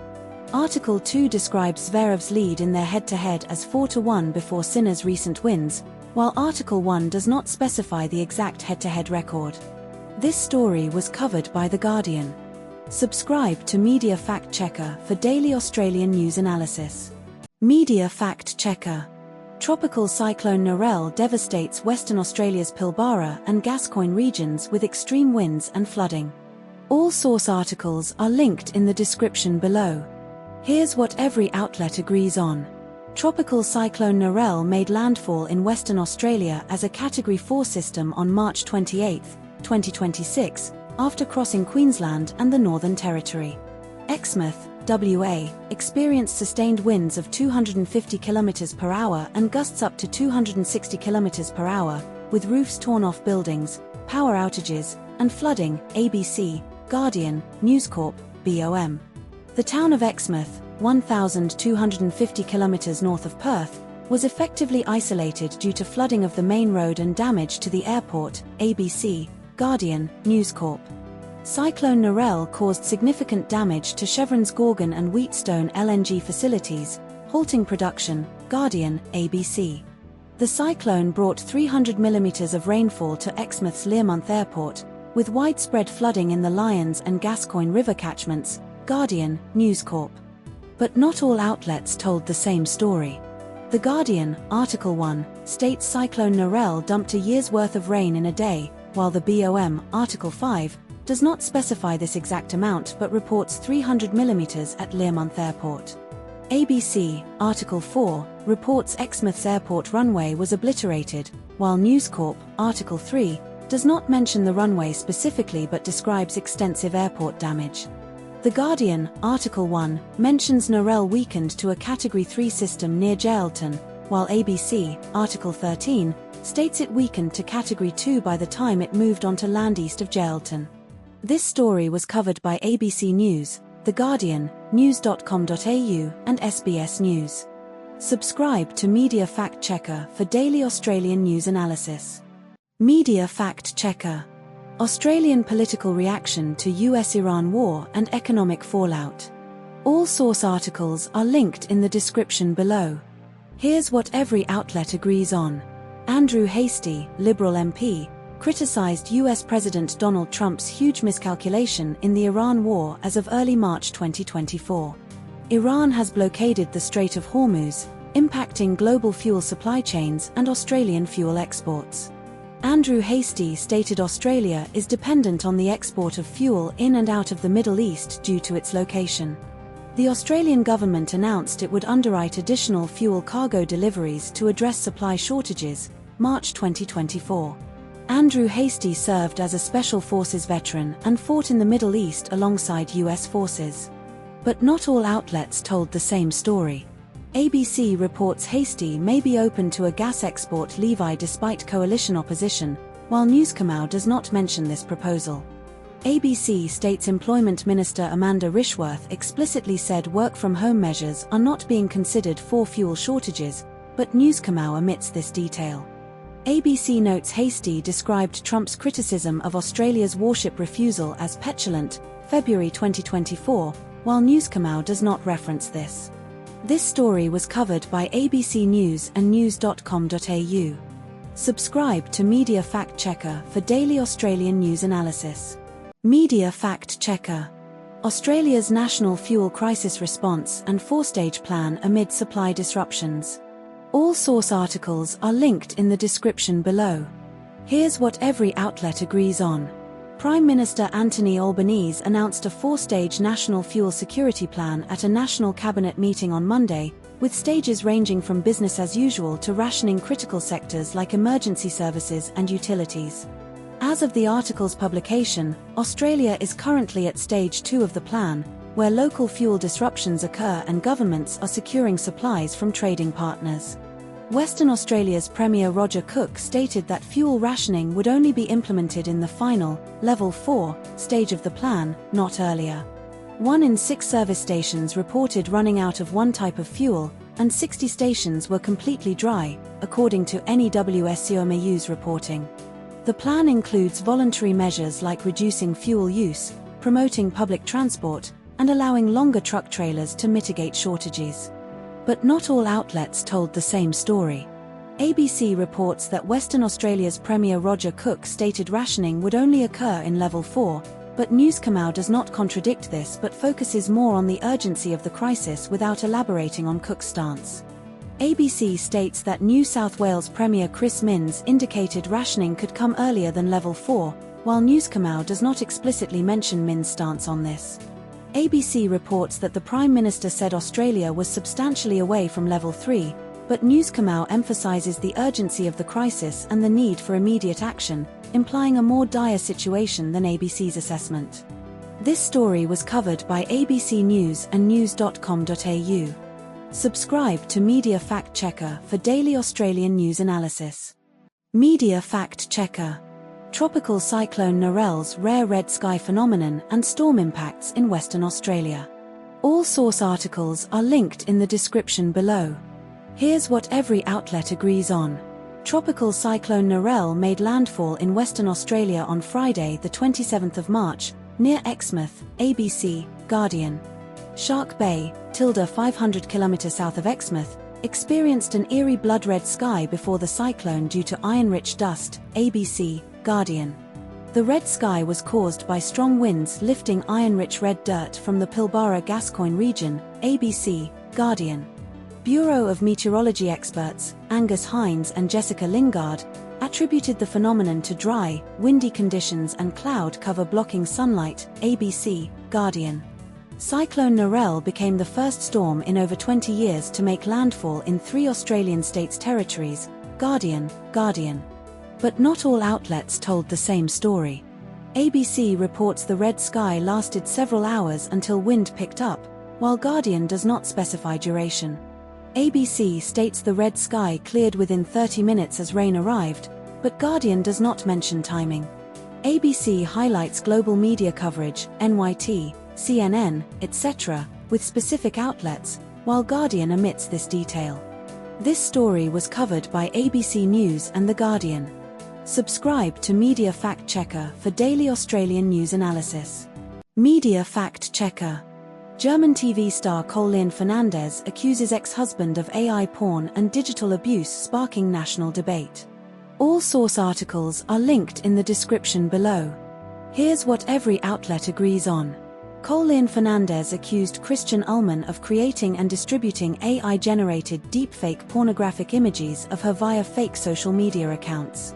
Article 2 describes Zverev's lead in their head-to-head as 4-1 before Sinner's recent wins, while Article 1 does not specify the exact head-to-head record. This story was covered by The Guardian. Subscribe to Media Fact Checker for daily Australian news analysis. Media Fact Checker. Tropical Cyclone Narelle devastates Western Australia's Pilbara and Gascoyne regions with extreme winds and flooding. All source articles are linked in the description below. Here's what every outlet agrees on. Tropical Cyclone Narelle made landfall in Western Australia as a Category 4 system on March 28, 2026, after crossing Queensland and the Northern Territory. Exmouth, WA, experienced sustained winds of 250 km per hour and gusts up to 260 km per hour, with roofs torn off buildings, power outages, and flooding, ABC, Guardian, News Corp, BOM. The town of Exmouth, 1,250 km north of Perth, was effectively isolated due to flooding of the main road and damage to the airport, ABC, Guardian, News Corp. Cyclone Narelle caused significant damage to Chevron's Gorgon and Wheatstone LNG facilities, halting production, Guardian, ABC. The cyclone brought 300 mm of rainfall to Exmouth's Learmonth Airport, with widespread flooding in the Lyons and Gascoyne River catchments, Guardian, News Corp. But not all outlets told the same story. The Guardian, Article 1, states Cyclone Narelle dumped a year's worth of rain in a day, while the BOM, Article 5, does not specify this exact amount but reports 300 mm at Learmonth Airport. ABC, Article 4, reports Exmouth's airport runway was obliterated, while News Corp, Article 3, does not mention the runway specifically but describes extensive airport damage. The Guardian, Article 1, mentions Narelle weakened to a Category 3 system near Jailton, while ABC, Article 13, states it weakened to Category 2 by the time it moved onto land east of Jailton. This story was covered by ABC News, The Guardian, news.com.au, and SBS News. Subscribe to Media Fact Checker for daily Australian news analysis. Media Fact Checker. Australian political reaction to US-Iran war and economic fallout. All source articles are linked in the description below. Here's what every outlet agrees on. Andrew Hastie, Liberal MP, criticised US President Donald Trump's huge miscalculation in the Iran war as of early March 2024. Iran has blockaded the Strait of Hormuz, impacting global fuel supply chains and Australian fuel exports. Andrew Hastie stated Australia is dependent on the export of fuel in and out of the Middle East due to its location. The Australian government announced it would underwrite additional fuel cargo deliveries to address supply shortages, March 2024. Andrew Hastie served as a Special Forces veteran and fought in the Middle East alongside US forces. But not all outlets told the same story. ABC reports Hastie may be open to a gas export levy despite coalition opposition, while Newscomau does not mention this proposal. ABC states Employment Minister Amanda Rishworth explicitly said work-from-home measures are not being considered for fuel shortages, but Newscomau omits this detail. ABC notes Hastie described Trump's criticism of Australia's warship refusal as petulant, February 2024, while Newscomau does not reference this. This story was covered by ABC News and news.com.au. Subscribe to Media Fact Checker for daily Australian news analysis. Media Fact Checker. Australia's national fuel crisis response and four-stage plan amid supply disruptions. All source articles are linked in the description below. Here's what every outlet agrees on. Prime Minister Anthony Albanese announced a four-stage national fuel security plan at a national cabinet meeting on Monday, with stages ranging from business as usual to rationing critical sectors like emergency services and utilities. As of the article's publication, Australia is currently at Stage 2 of the plan, where local fuel disruptions occur and governments are securing supplies from trading partners. Western Australia's Premier Roger Cook stated that fuel rationing would only be implemented in the final, Level 4, stage of the plan, not earlier. 1 in 6 service stations reported running out of one type of fuel, and 60 stations were completely dry, according to NEWSCOMAU's reporting. The plan includes voluntary measures like reducing fuel use, promoting public transport, and allowing longer truck trailers to mitigate shortages. But not all outlets told the same story. ABC reports that Western Australia's Premier Roger Cook stated rationing would only occur in Level 4, but News Kamau does not contradict this but focuses more on the urgency of the crisis without elaborating on Cook's stance. ABC states that New South Wales Premier Chris Minns indicated rationing could come earlier than Level 4, while News Kamau does not explicitly mention Minns' stance on this. ABC reports that the Prime Minister said Australia was substantially away from Level 3, but News Kamau emphasises the urgency of the crisis and the need for immediate action, implying a more dire situation than ABC's assessment. This story was covered by ABC News and news.com.au. Subscribe to Media Fact Checker for daily Australian news analysis. Media Fact Checker. Tropical Cyclone Narelle's rare red sky phenomenon and storm impacts in Western Australia. All source articles are linked in the description below. Here's what every outlet agrees on. Tropical Cyclone Narelle made landfall in Western Australia on Friday, the 27th of March, near Exmouth, ABC, Guardian. Shark Bay, 500 km south of Exmouth, experienced an eerie blood-red sky before the cyclone due to iron-rich dust, ABC, Guardian. The red sky was caused by strong winds lifting iron-rich red dirt from the Pilbara-Gascoyne region, ABC, Guardian. Bureau of Meteorology experts, Angus Hines and Jessica Lingard, attributed the phenomenon to dry, windy conditions and cloud cover blocking sunlight, ABC, Guardian. Cyclone Narelle became the first storm in over 20 years to make landfall in 3 Australian states' territories, Guardian. But not all outlets told the same story. ABC reports the red sky lasted several hours until wind picked up, while Guardian does not specify duration. ABC states the red sky cleared within 30 minutes as rain arrived, but Guardian does not mention timing. ABC highlights global media coverage, NYT, CNN, etc., with specific outlets, while Guardian omits this detail. This story was covered by ABC News and The Guardian. Subscribe to Media Fact Checker for daily Australian news analysis. Media Fact Checker. German TV star Collien Fernandes accuses ex-husband of AI porn and digital abuse, sparking national debate. All source articles are linked in the description below. Here's what every outlet agrees on. Collien Fernandes accused Christian Ullman of creating and distributing AI-generated deepfake pornographic images of her via fake social media accounts.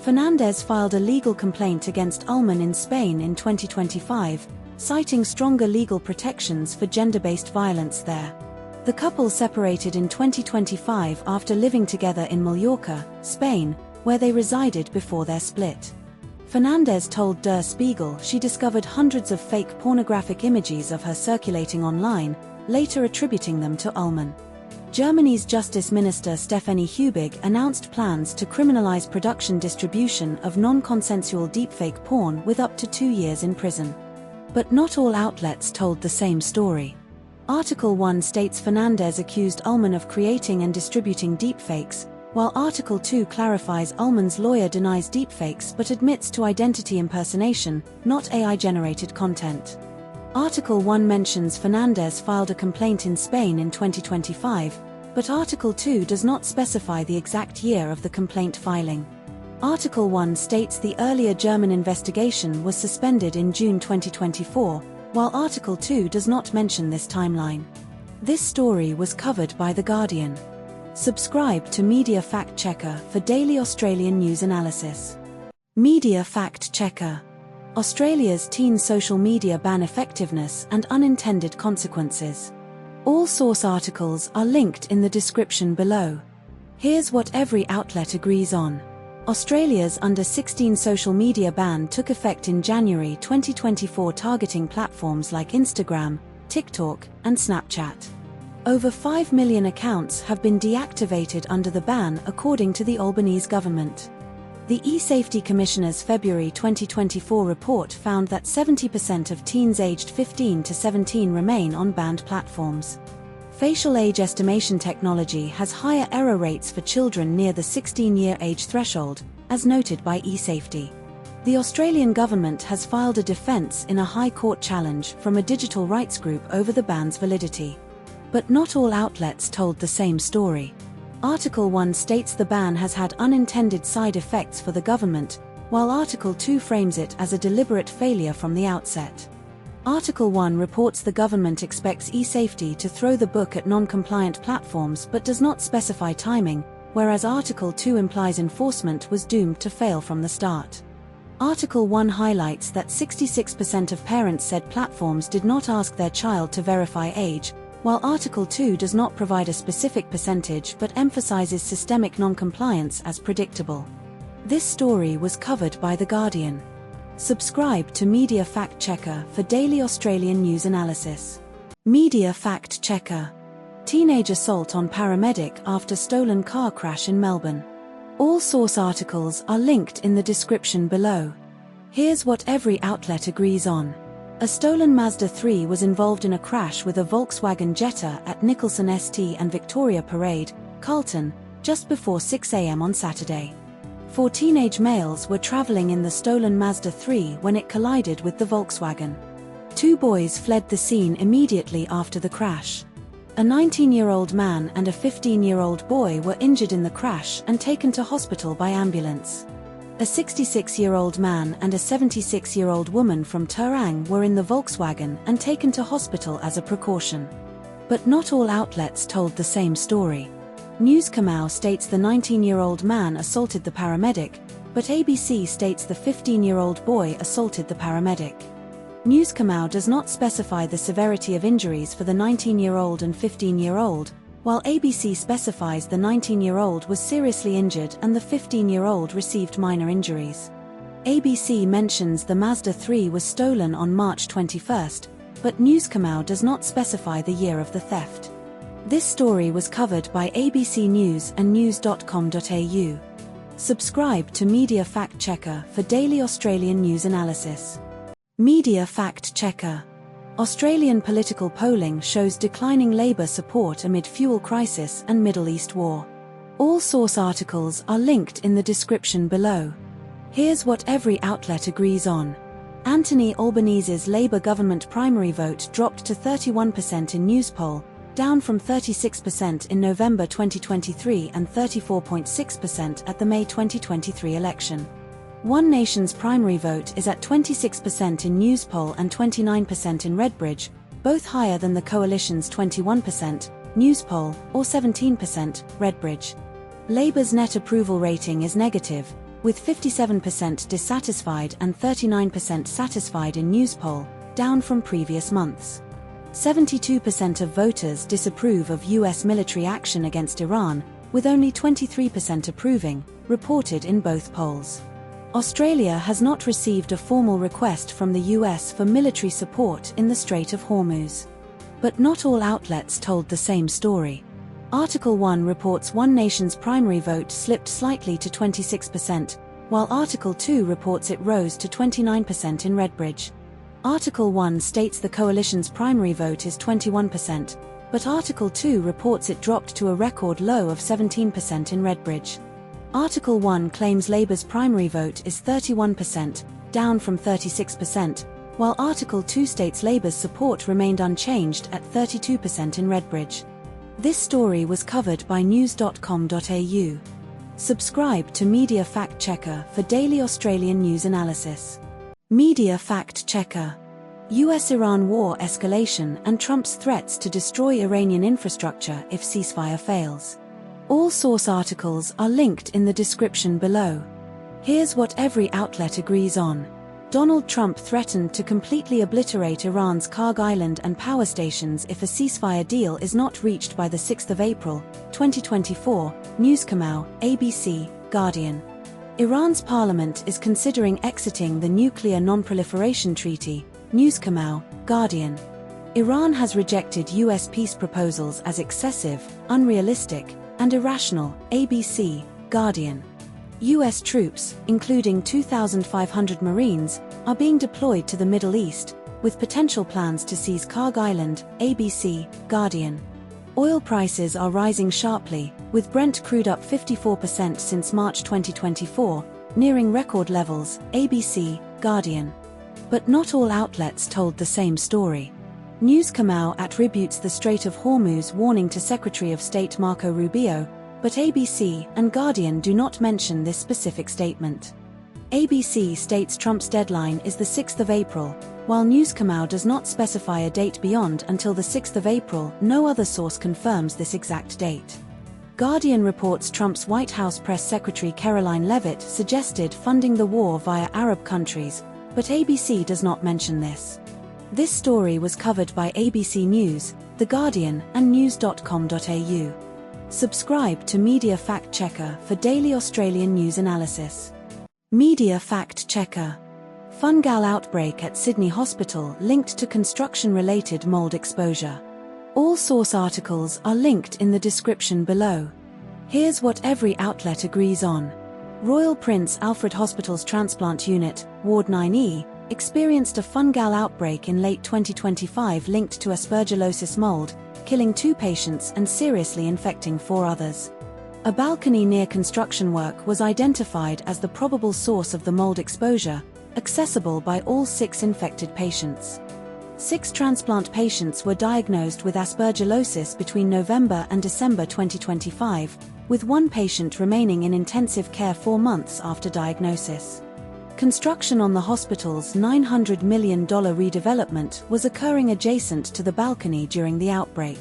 Fernandes filed a legal complaint against Ullman in Spain in 2025, citing stronger legal protections for gender-based violence there. The couple separated in 2025 after living together in Mallorca, Spain, where they resided before their split. Fernandes told Der Spiegel she discovered hundreds of fake pornographic images of her circulating online, later attributing them to Ullman. Germany's Justice Minister Stefanie Hubig announced plans to criminalize production distribution of non-consensual deepfake porn with up to 2 years in prison. But not all outlets told the same story. Article 1 states Fernandes accused Ullman of creating and distributing deepfakes, while Article 2 clarifies Ullman's lawyer denies deepfakes but admits to identity impersonation, not AI-generated content. Article 1 mentions Fernandes filed a complaint in Spain in 2025, but Article 2 does not specify the exact year of the complaint filing. Article 1 states the earlier German investigation was suspended in June 2024, while Article 2 does not mention this timeline. This story was covered by The Guardian. Subscribe to Media Fact Checker for daily Australian news analysis. Media Fact Checker. Australia's teen social media ban effectiveness and unintended consequences. All source articles are linked in the description below. Here's what every outlet agrees on. Australia's under-16 social media ban took effect in January 2024, targeting platforms like Instagram, TikTok, and Snapchat. Over 5 million accounts have been deactivated under the ban, according to the Albanese government. The E-Safety Commissioner's February 2024 report found that 70% of teens aged 15 to 17 remain on banned platforms. Facial age estimation technology has higher error rates for children near the 16-year age threshold, as noted by eSafety. The Australian government has filed a defence in a High Court challenge from a digital rights group over the ban's validity. But not all outlets told the same story. Article 1 states the ban has had unintended side effects for the government, while Article 2 frames it as a deliberate failure from the outset. Article 1 reports the government expects eSafety to throw the book at non-compliant platforms but does not specify timing, whereas Article 2 implies enforcement was doomed to fail from the start. Article 1 highlights that 66% of parents said platforms did not ask their child to verify age, while Article 2 does not provide a specific percentage but emphasizes systemic non-compliance as predictable. This story was covered by The Guardian. Subscribe to Media Fact Checker for daily Australian news analysis. Media Fact Checker. Teenage assault on paramedic after stolen car crash in Melbourne. All source articles are linked in the description below. Here's what every outlet agrees on. A stolen Mazda 3 was involved in a crash with a Volkswagen Jetta at Nicholson St and Victoria Parade, Carlton, just before 6 a.m. on Saturday. 4 teenage males were travelling in the stolen Mazda 3 when it collided with the Volkswagen. 2 boys fled the scene immediately after the crash. A 19-year-old man and a 15-year-old boy were injured in the crash and taken to hospital by ambulance. A 66-year-old man and a 76-year-old woman from Terang were in the Volkswagen and taken to hospital as a precaution. But not all outlets told the same story. Newscomau states the 19-year-old man assaulted the paramedic, but ABC states the 15-year-old boy assaulted the paramedic. Newscomau does not specify the severity of injuries for the 19-year-old and 15-year-old, while ABC specifies the 19-year-old was seriously injured and the 15-year-old received minor injuries. ABC mentions the Mazda 3 was stolen on March 21, but Newscomau does not specify the year of the theft. This story was covered by ABC News and news.com.au. Subscribe to Media Fact Checker for daily Australian news analysis. Media Fact Checker. Australian political polling shows declining Labour support amid fuel crisis and Middle East war. All source articles are linked in the description below. Here's what every outlet agrees on. Anthony Albanese's Labour government primary vote dropped to 31% in Newspoll, down from 36% in November 2023 and 34.6% at the May 2023 election. One Nation's primary vote is at 26% in Newspoll and 29% in Redbridge, both higher than the Coalition's 21%, Newspoll, or 17%, Redbridge. Labour's net approval rating is negative, with 57% dissatisfied and 39% satisfied in Newspoll, down from previous months. 72% of voters disapprove of US military action against Iran, with only 23% approving, reported in both polls. Australia has not received a formal request from the US for military support in the Strait of Hormuz. But not all outlets told the same story. Article 1 reports One Nation's primary vote slipped slightly to 26%, while Article 2 reports it rose to 29% in Redbridge. Article 1 states the Coalition's primary vote is 21%, but Article 2 reports it dropped to a record low of 17% in Redbridge. Article 1 claims Labour's primary vote is 31%, down from 36%, while Article 2 states Labour's support remained unchanged at 32% in Redbridge. This story was covered by news.com.au. Subscribe to Media Fact Checker for daily Australian news analysis. Media Fact Checker. US-Iran war escalation and Trump's threats to destroy Iranian infrastructure if ceasefire fails. All source articles are linked in the description below. Here's what every outlet agrees on. Donald Trump threatened to completely obliterate Iran's Karg Island and power stations if a ceasefire deal is not reached by the 6th of April, 2024, Newscomau, ABC, Guardian. Iran's parliament is considering exiting the Nuclear Non-Proliferation Treaty, Newscomau, Guardian. Iran has rejected US peace proposals as excessive, unrealistic, and irrational, ABC, Guardian. US troops, including 2,500 Marines, are being deployed to the Middle East, with potential plans to seize Karg Island, ABC, Guardian. Oil prices are rising sharply, with Brent crude up 54% since March 2024, nearing record levels, ABC, Guardian. But not all outlets told the same story. News Kamau attributes the Strait of Hormuz warning to Secretary of State Marco Rubio, but ABC and Guardian do not mention this specific statement. ABC states Trump's deadline is the 6th of April, while News Kamau does not specify a date beyond until the 6th of April. No other source confirms this exact date. Guardian reports Trump's White House press secretary Karoline Leavitt suggested funding the war via Arab countries, but ABC does not mention this. This story was covered by ABC News, The Guardian, and news.com.au. Subscribe to Media Fact Checker for daily Australian news analysis. Media Fact Checker. Fungal outbreak at Sydney Hospital linked to construction-related mold exposure. All source articles are linked in the description below. Here's what every outlet agrees on. Royal Prince Alfred Hospital's transplant unit, Ward 9E, experienced a fungal outbreak in late 2025 linked to aspergillosis mold, killing 2 patients and seriously infecting 4 others. A balcony near construction work was identified as the probable source of the mold exposure, accessible by all 6 infected patients. 6 transplant patients were diagnosed with aspergillosis between November and December 2025, with 1 patient remaining in intensive care 4 months after diagnosis. Construction on the hospital's $900 million redevelopment was occurring adjacent to the balcony during the outbreak.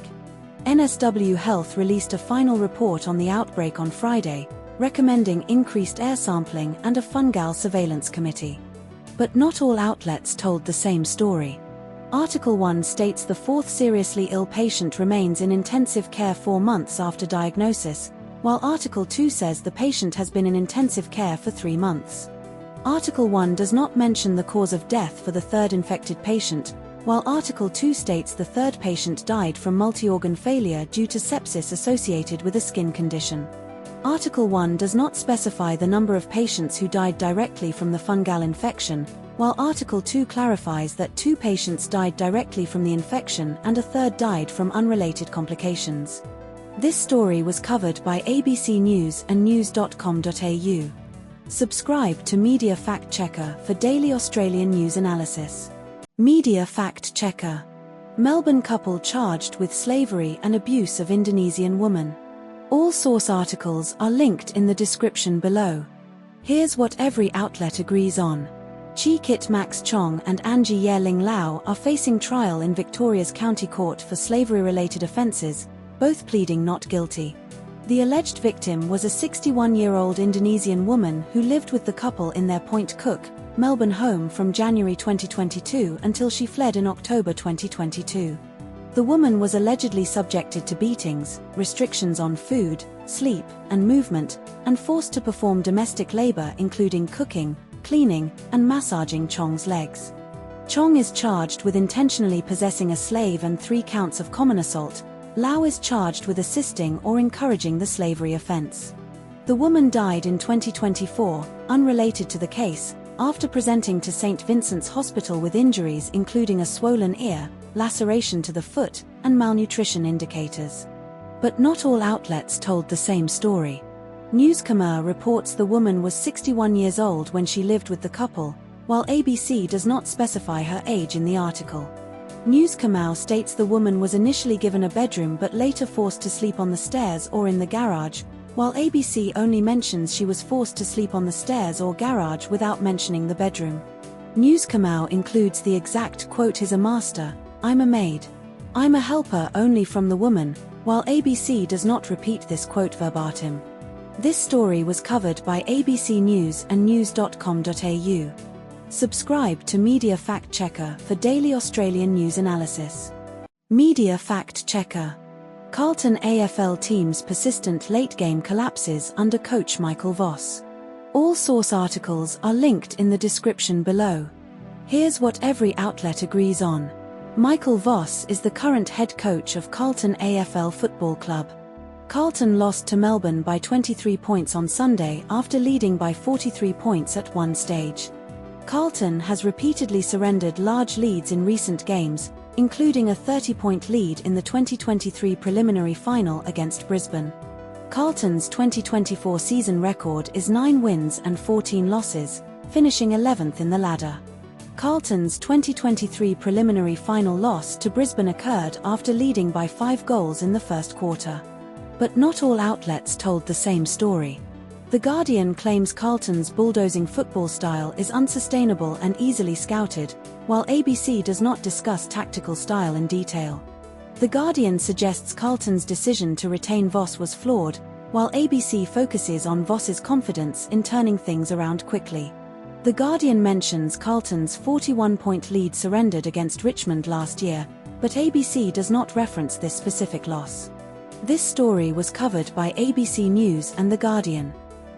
NSW Health released a final report on the outbreak on Friday, recommending increased air sampling and a fungal surveillance committee. But not all outlets told the same story. Article 1 states the 4th seriously ill patient remains in intensive care 4 months after diagnosis, while Article 2 says the patient has been in intensive care for 3 months. Article 1 does not mention the cause of death for the 3rd infected patient, while Article 2 states the 3rd patient died from multi-organ failure due to sepsis associated with a skin condition. Article 1 does not specify the number of patients who died directly from the fungal infection, while Article 2 clarifies that 2 patients died directly from the infection and a 3rd died from unrelated complications. This story was covered by ABC News and news.com.au. Subscribe to Media Fact Checker for daily Australian news analysis. Media Fact Checker. Melbourne couple charged with slavery and abuse of Indonesian woman. All source articles are linked in the description below. Here's what every outlet agrees on. Chi Kit Max Chong and Angie Yerling Lau are facing trial in Victoria's County Court for slavery-related offences, both pleading not guilty. The alleged victim was a 61-year-old Indonesian woman who lived with the couple in their Point Cook, Melbourne home from January 2022 until she fled in October 2022. The woman was allegedly subjected to beatings, restrictions on food, sleep, and movement, and forced to perform domestic labor including cooking, cleaning, and massaging Chong's legs. Chong is charged with intentionally possessing a slave and 3 counts of common assault. Lau is charged with assisting or encouraging the slavery offense. The woman died in 2024, unrelated to the case, after presenting to St. Vincent's Hospital with injuries including a swollen ear, laceration to the foot, and malnutrition indicators. But not all outlets told the same story. News Khmer reports the woman was 61 years old when she lived with the couple, while ABC does not specify her age in the article. News Khmer states the woman was initially given a bedroom but later forced to sleep on the stairs or in the garage, while ABC only mentions she was forced to sleep on the stairs or garage without mentioning the bedroom. News Khmer includes the exact quote: "He's a master, I'm a maid. I'm a helper" only from the woman, while ABC does not repeat this quote verbatim. This story was covered by ABC News and news.com.au. Subscribe to Media Fact Checker for daily Australian news analysis. Media Fact Checker. Carlton AFL team's persistent late-game collapses under coach Michael Voss. All source articles are linked in the description below. Here's what every outlet agrees on. Michael Voss is the current head coach of Carlton AFL Football Club. Carlton lost to Melbourne by 23 points on Sunday after leading by 43 points at one stage. Carlton has repeatedly surrendered large leads in recent games, including a 30-point lead in the 2023 preliminary final against Brisbane. Carlton's 2024 season record is 9 wins and 14 losses, finishing 11th in the ladder. Carlton's 2023 preliminary final loss to Brisbane occurred after leading by 5 goals in the first quarter. But not all outlets told the same story. The Guardian claims Carlton's bulldozing football style is unsustainable and easily scouted, while ABC does not discuss tactical style in detail. The Guardian suggests Carlton's decision to retain Voss was flawed, while ABC focuses on Voss's confidence in turning things around quickly. The Guardian mentions Carlton's 41-point lead surrendered against Richmond last year, but ABC does not reference this specific loss. This story was covered by ABC News and The Guardian.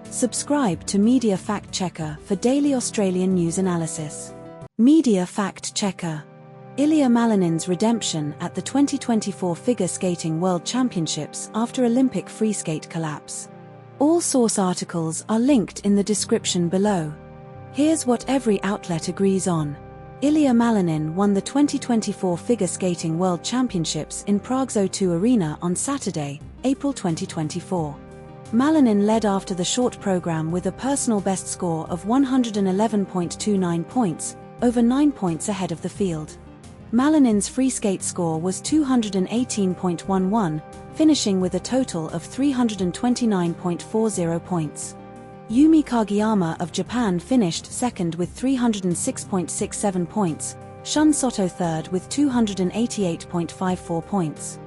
Subscribe to Media Fact Checker for daily Australian news analysis. Media Fact Checker. Ilia Malinin's redemption at the 2024 Figure Skating World Championships after Olympic free skate collapse. All source articles are linked in the description below. Here's what every outlet agrees on. Ilia Malinin won the 2024 Figure Skating World Championships in Prague's O2 Arena on Saturday, April 2024. Malinin led after the short program with a personal best score of 111.29 points, over 9 points ahead of the field. Malinin's free skate score was 218.11, finishing with a total of 329.40 points. Yumi Kageyama of Japan finished second with 306.67 points, Shun Soto third with 288.54 points.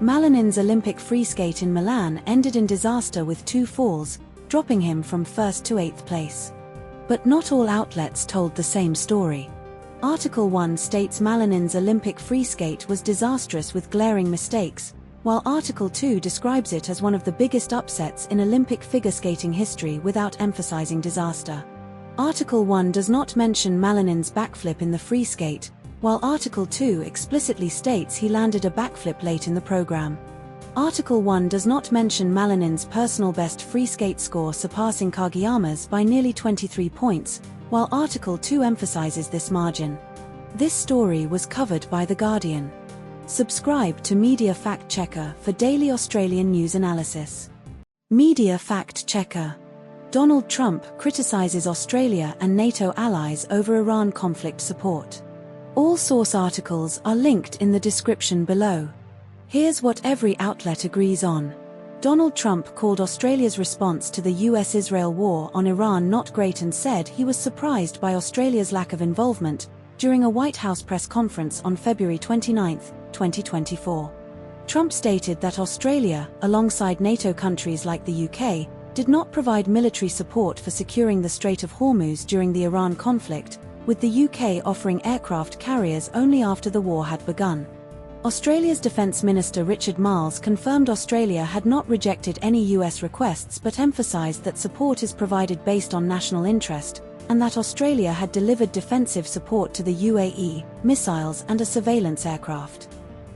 Malinin's Olympic free skate in Milan ended in disaster with 2 falls, dropping him from 1st to 8th place. But not all outlets told the same story. Article 1 states Malinin's Olympic free skate was disastrous with glaring mistakes, while Article 2 describes it as one of the biggest upsets in Olympic figure skating history without emphasizing disaster. Article 1 does not mention Malinin's backflip in the free skate, while Article 2 explicitly states he landed a backflip late in the program. Article 1 does not mention Malinin's personal best free skate score surpassing Kageyama's by nearly 23 points, while Article 2 emphasizes this margin. This story was covered by The Guardian. Subscribe to Media Fact Checker for daily Australian news analysis. Media Fact Checker. Donald Trump criticizes Australia and NATO allies over Iran conflict support. All source articles are linked in the description below. Here's what every outlet agrees on. Donald Trump called Australia's response to the US-Israel war on Iran not great and said he was surprised by Australia's lack of involvement during a White House press conference on February 29, 2024. Trump stated that Australia, alongside NATO countries like the UK, did not provide military support for securing the Strait of Hormuz during the Iran conflict, with the UK offering aircraft carriers only after the war had begun. Australia's Defence Minister Richard Marles confirmed Australia had not rejected any US requests but emphasised that support is provided based on national interest, and that Australia had delivered defensive support to the UAE, missiles and a surveillance aircraft.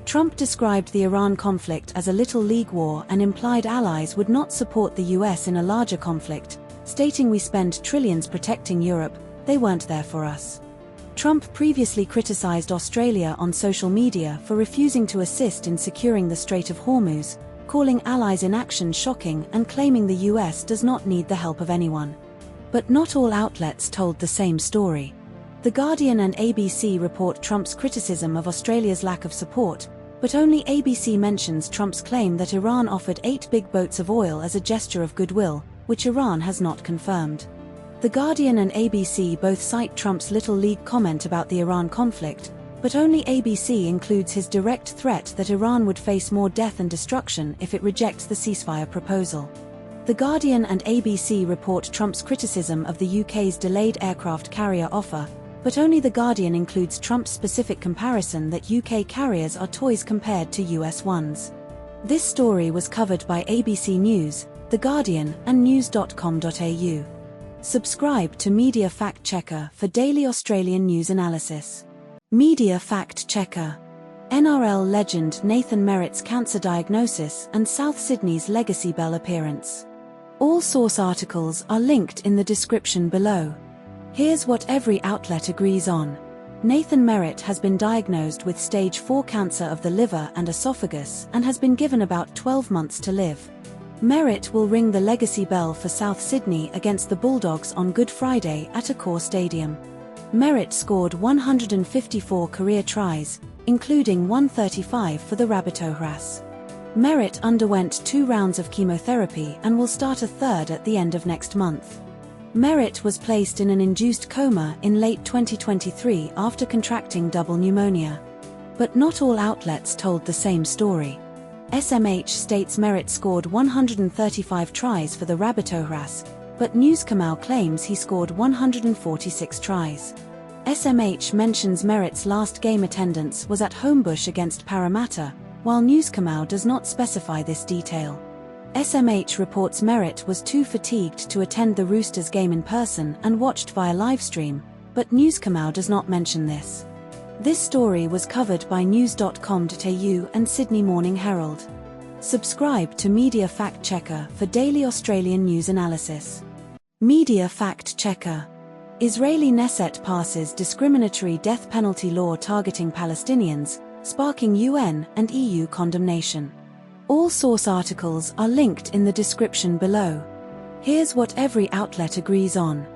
Trump described the Iran conflict as a little league war and implied allies would not support the US in a larger conflict, stating we spend trillions protecting Europe, they weren't there for us. Trump previously criticized Australia on social media for refusing to assist in securing the Strait of Hormuz, calling allies' inaction shocking and claiming the US does not need the help of anyone. But not all outlets told the same story. The Guardian and ABC report Trump's criticism of Australia's lack of support, but only ABC mentions Trump's claim that Iran offered 8 big boats of oil as a gesture of goodwill, which Iran has not confirmed. The Guardian and ABC both cite Trump's Little League comment about the Iran conflict, but only ABC includes his direct threat that Iran would face more death and destruction if it rejects the ceasefire proposal. The Guardian and ABC report Trump's criticism of the UK's delayed aircraft carrier offer, but only The Guardian includes Trump's specific comparison that UK carriers are toys compared to US ones. This story was covered by ABC News, The Guardian, and news.com.au. Subscribe to Media Fact Checker for daily Australian news analysis. Media Fact Checker. NRL legend Nathan Merritt's cancer diagnosis and South Sydney's Legacy Bell appearance. All source articles are linked in the description below. Here's what every outlet agrees on. Nathan Merritt has been diagnosed with stage 4 cancer of the liver and esophagus and has been given about 12 months to live. Merritt will ring the legacy bell for South Sydney against the Bulldogs on Good Friday at Accor Stadium. Merritt scored 154 career tries, including 135 for the Rabbitohs. Merritt underwent 2 rounds of chemotherapy and will start a third at the end of next month. Merritt was placed in an induced coma in late 2023 after contracting double pneumonia. But not all outlets told the same story. SMH states Merritt scored 135 tries for the Rabbitohs, but Newskamau claims he scored 146 tries. SMH mentions Merritt's last game attendance was at Homebush against Parramatta, while Newskamau does not specify this detail. SMH reports Merritt was too fatigued to attend the Roosters game in person and watched via livestream, but Newskamau does not mention this. This story was covered by news.com.au and Sydney Morning Herald. Subscribe to Media Fact Checker for daily Australian news analysis. Media Fact Checker. Israeli Knesset passes discriminatory death penalty law targeting Palestinians, sparking UN and EU condemnation. All source articles are linked in the description below. Here's what every outlet agrees on.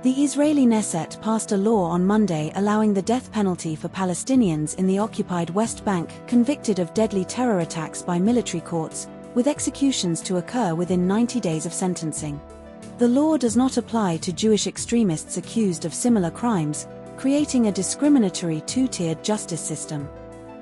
The Israeli Knesset passed a law on Monday allowing the death penalty for Palestinians in the occupied West Bank convicted of deadly terror attacks by military courts, with executions to occur within 90 days of sentencing. The law does not apply to Jewish extremists accused of similar crimes, creating a discriminatory two-tiered justice system.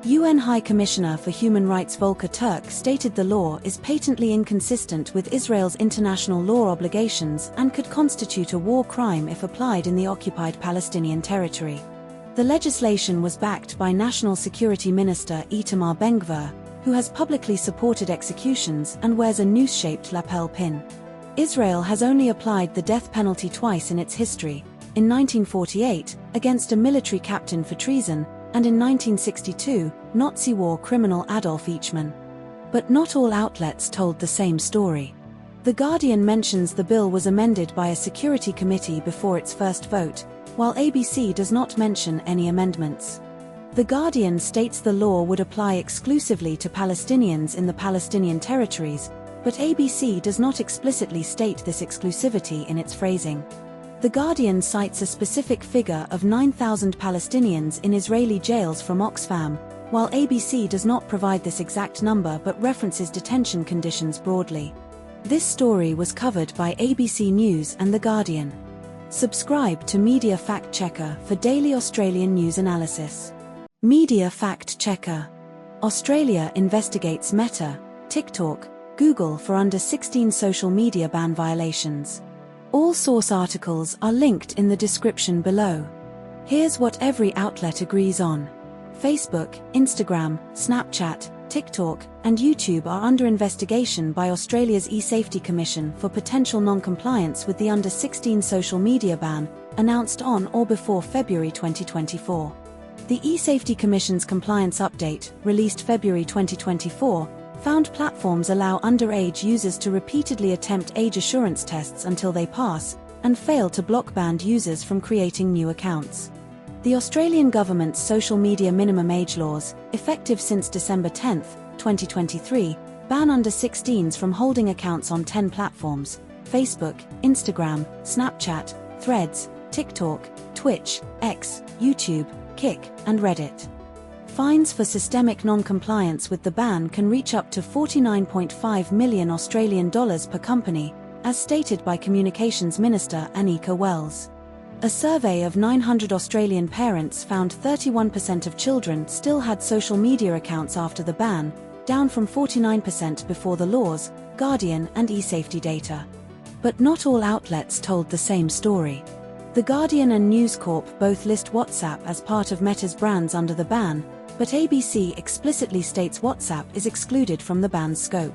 UN High Commissioner for Human Rights Volker Turk stated the law is patently inconsistent with Israel's international law obligations and could constitute a war crime if applied in the occupied Palestinian territory. The legislation was backed by National Security Minister Itamar Ben-Gvir, who has publicly supported executions and wears a noose-shaped lapel pin. Israel has only applied the death penalty twice in its history, in 1948, against a military captain for treason, and in 1962, Nazi war criminal Adolf Eichmann. But not all outlets told the same story. The Guardian mentions the bill was amended by a security committee before its first vote, while ABC does not mention any amendments. The Guardian states the law would apply exclusively to Palestinians in the Palestinian territories, but ABC does not explicitly state this exclusivity in its phrasing. The Guardian cites a specific figure of 9,000 Palestinians in Israeli jails from Oxfam, while ABC does not provide this exact number but references detention conditions broadly. This story was covered by ABC News and The Guardian. Subscribe to Media Fact Checker for daily Australian news analysis. Media Fact Checker. Australia investigates Meta, TikTok, Google for under-16 social media ban violations. All source articles are linked in the description below. Here's what every outlet agrees on. Facebook, Instagram, Snapchat, TikTok, and YouTube are under investigation by Australia's eSafety Commission for potential non-compliance with the under-16 social media ban, announced on or before February 2024. The eSafety Commission's compliance update, released February 2024, found platforms allow underage users to repeatedly attempt age assurance tests until they pass, and fail to block banned users from creating new accounts. The Australian government's social media minimum age laws, effective since December 10, 2023, ban under-16s from holding accounts on 10 platforms: Facebook, Instagram, Snapchat, Threads, TikTok, Twitch, X, YouTube, Kik, and Reddit. Fines for systemic non-compliance with the ban can reach up to $49.5 million Australian dollars per company, as stated by Communications Minister Anika Wells. A survey of 900 Australian parents found 31% of children still had social media accounts after the ban, down from 49% before the laws, Guardian and eSafety data. But not all outlets told the same story. The Guardian and News Corp both list WhatsApp as part of Meta's brands under the ban, but ABC explicitly states WhatsApp is excluded from the ban's scope.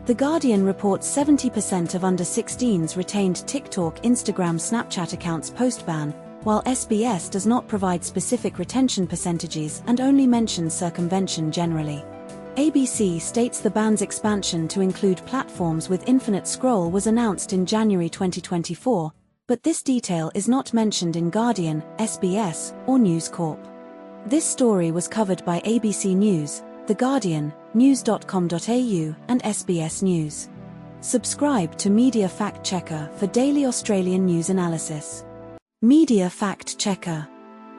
The Guardian reports 70% of under-16s retained TikTok, Instagram, Snapchat accounts post-ban, while SBS does not provide specific retention percentages and only mentions circumvention generally. ABC states the ban's expansion to include platforms with infinite scroll was announced in January 2024, but this detail is not mentioned in Guardian, SBS, or News Corp. This story was covered by ABC News, The Guardian, news.com.au, and SBS News. Subscribe to Media Fact Checker for daily Australian news analysis. Media Fact Checker.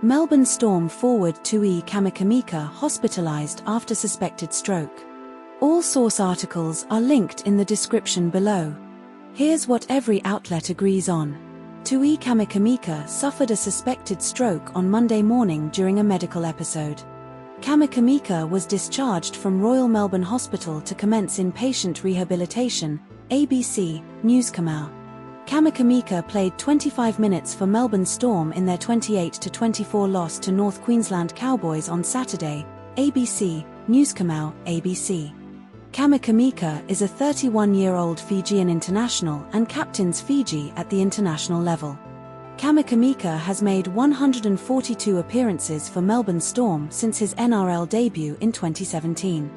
Melbourne Storm forward Tui Kamikamica hospitalised after suspected stroke. All source articles are linked in the description below. Here's what every outlet agrees on. Tui Kamikamica suffered a suspected stroke on Monday morning during a medical episode. Kamikamica was discharged from Royal Melbourne Hospital to commence inpatient rehabilitation, ABC, Newscamau. Kamikamica played 25 minutes for Melbourne Storm in their 28-24 loss to North Queensland Cowboys on Saturday, ABC, Newscamau, ABC. Kamikamica is a 31-year-old Fijian international and captains Fiji at the international level. Kamikamica has made 142 appearances for Melbourne Storm since his NRL debut in 2017.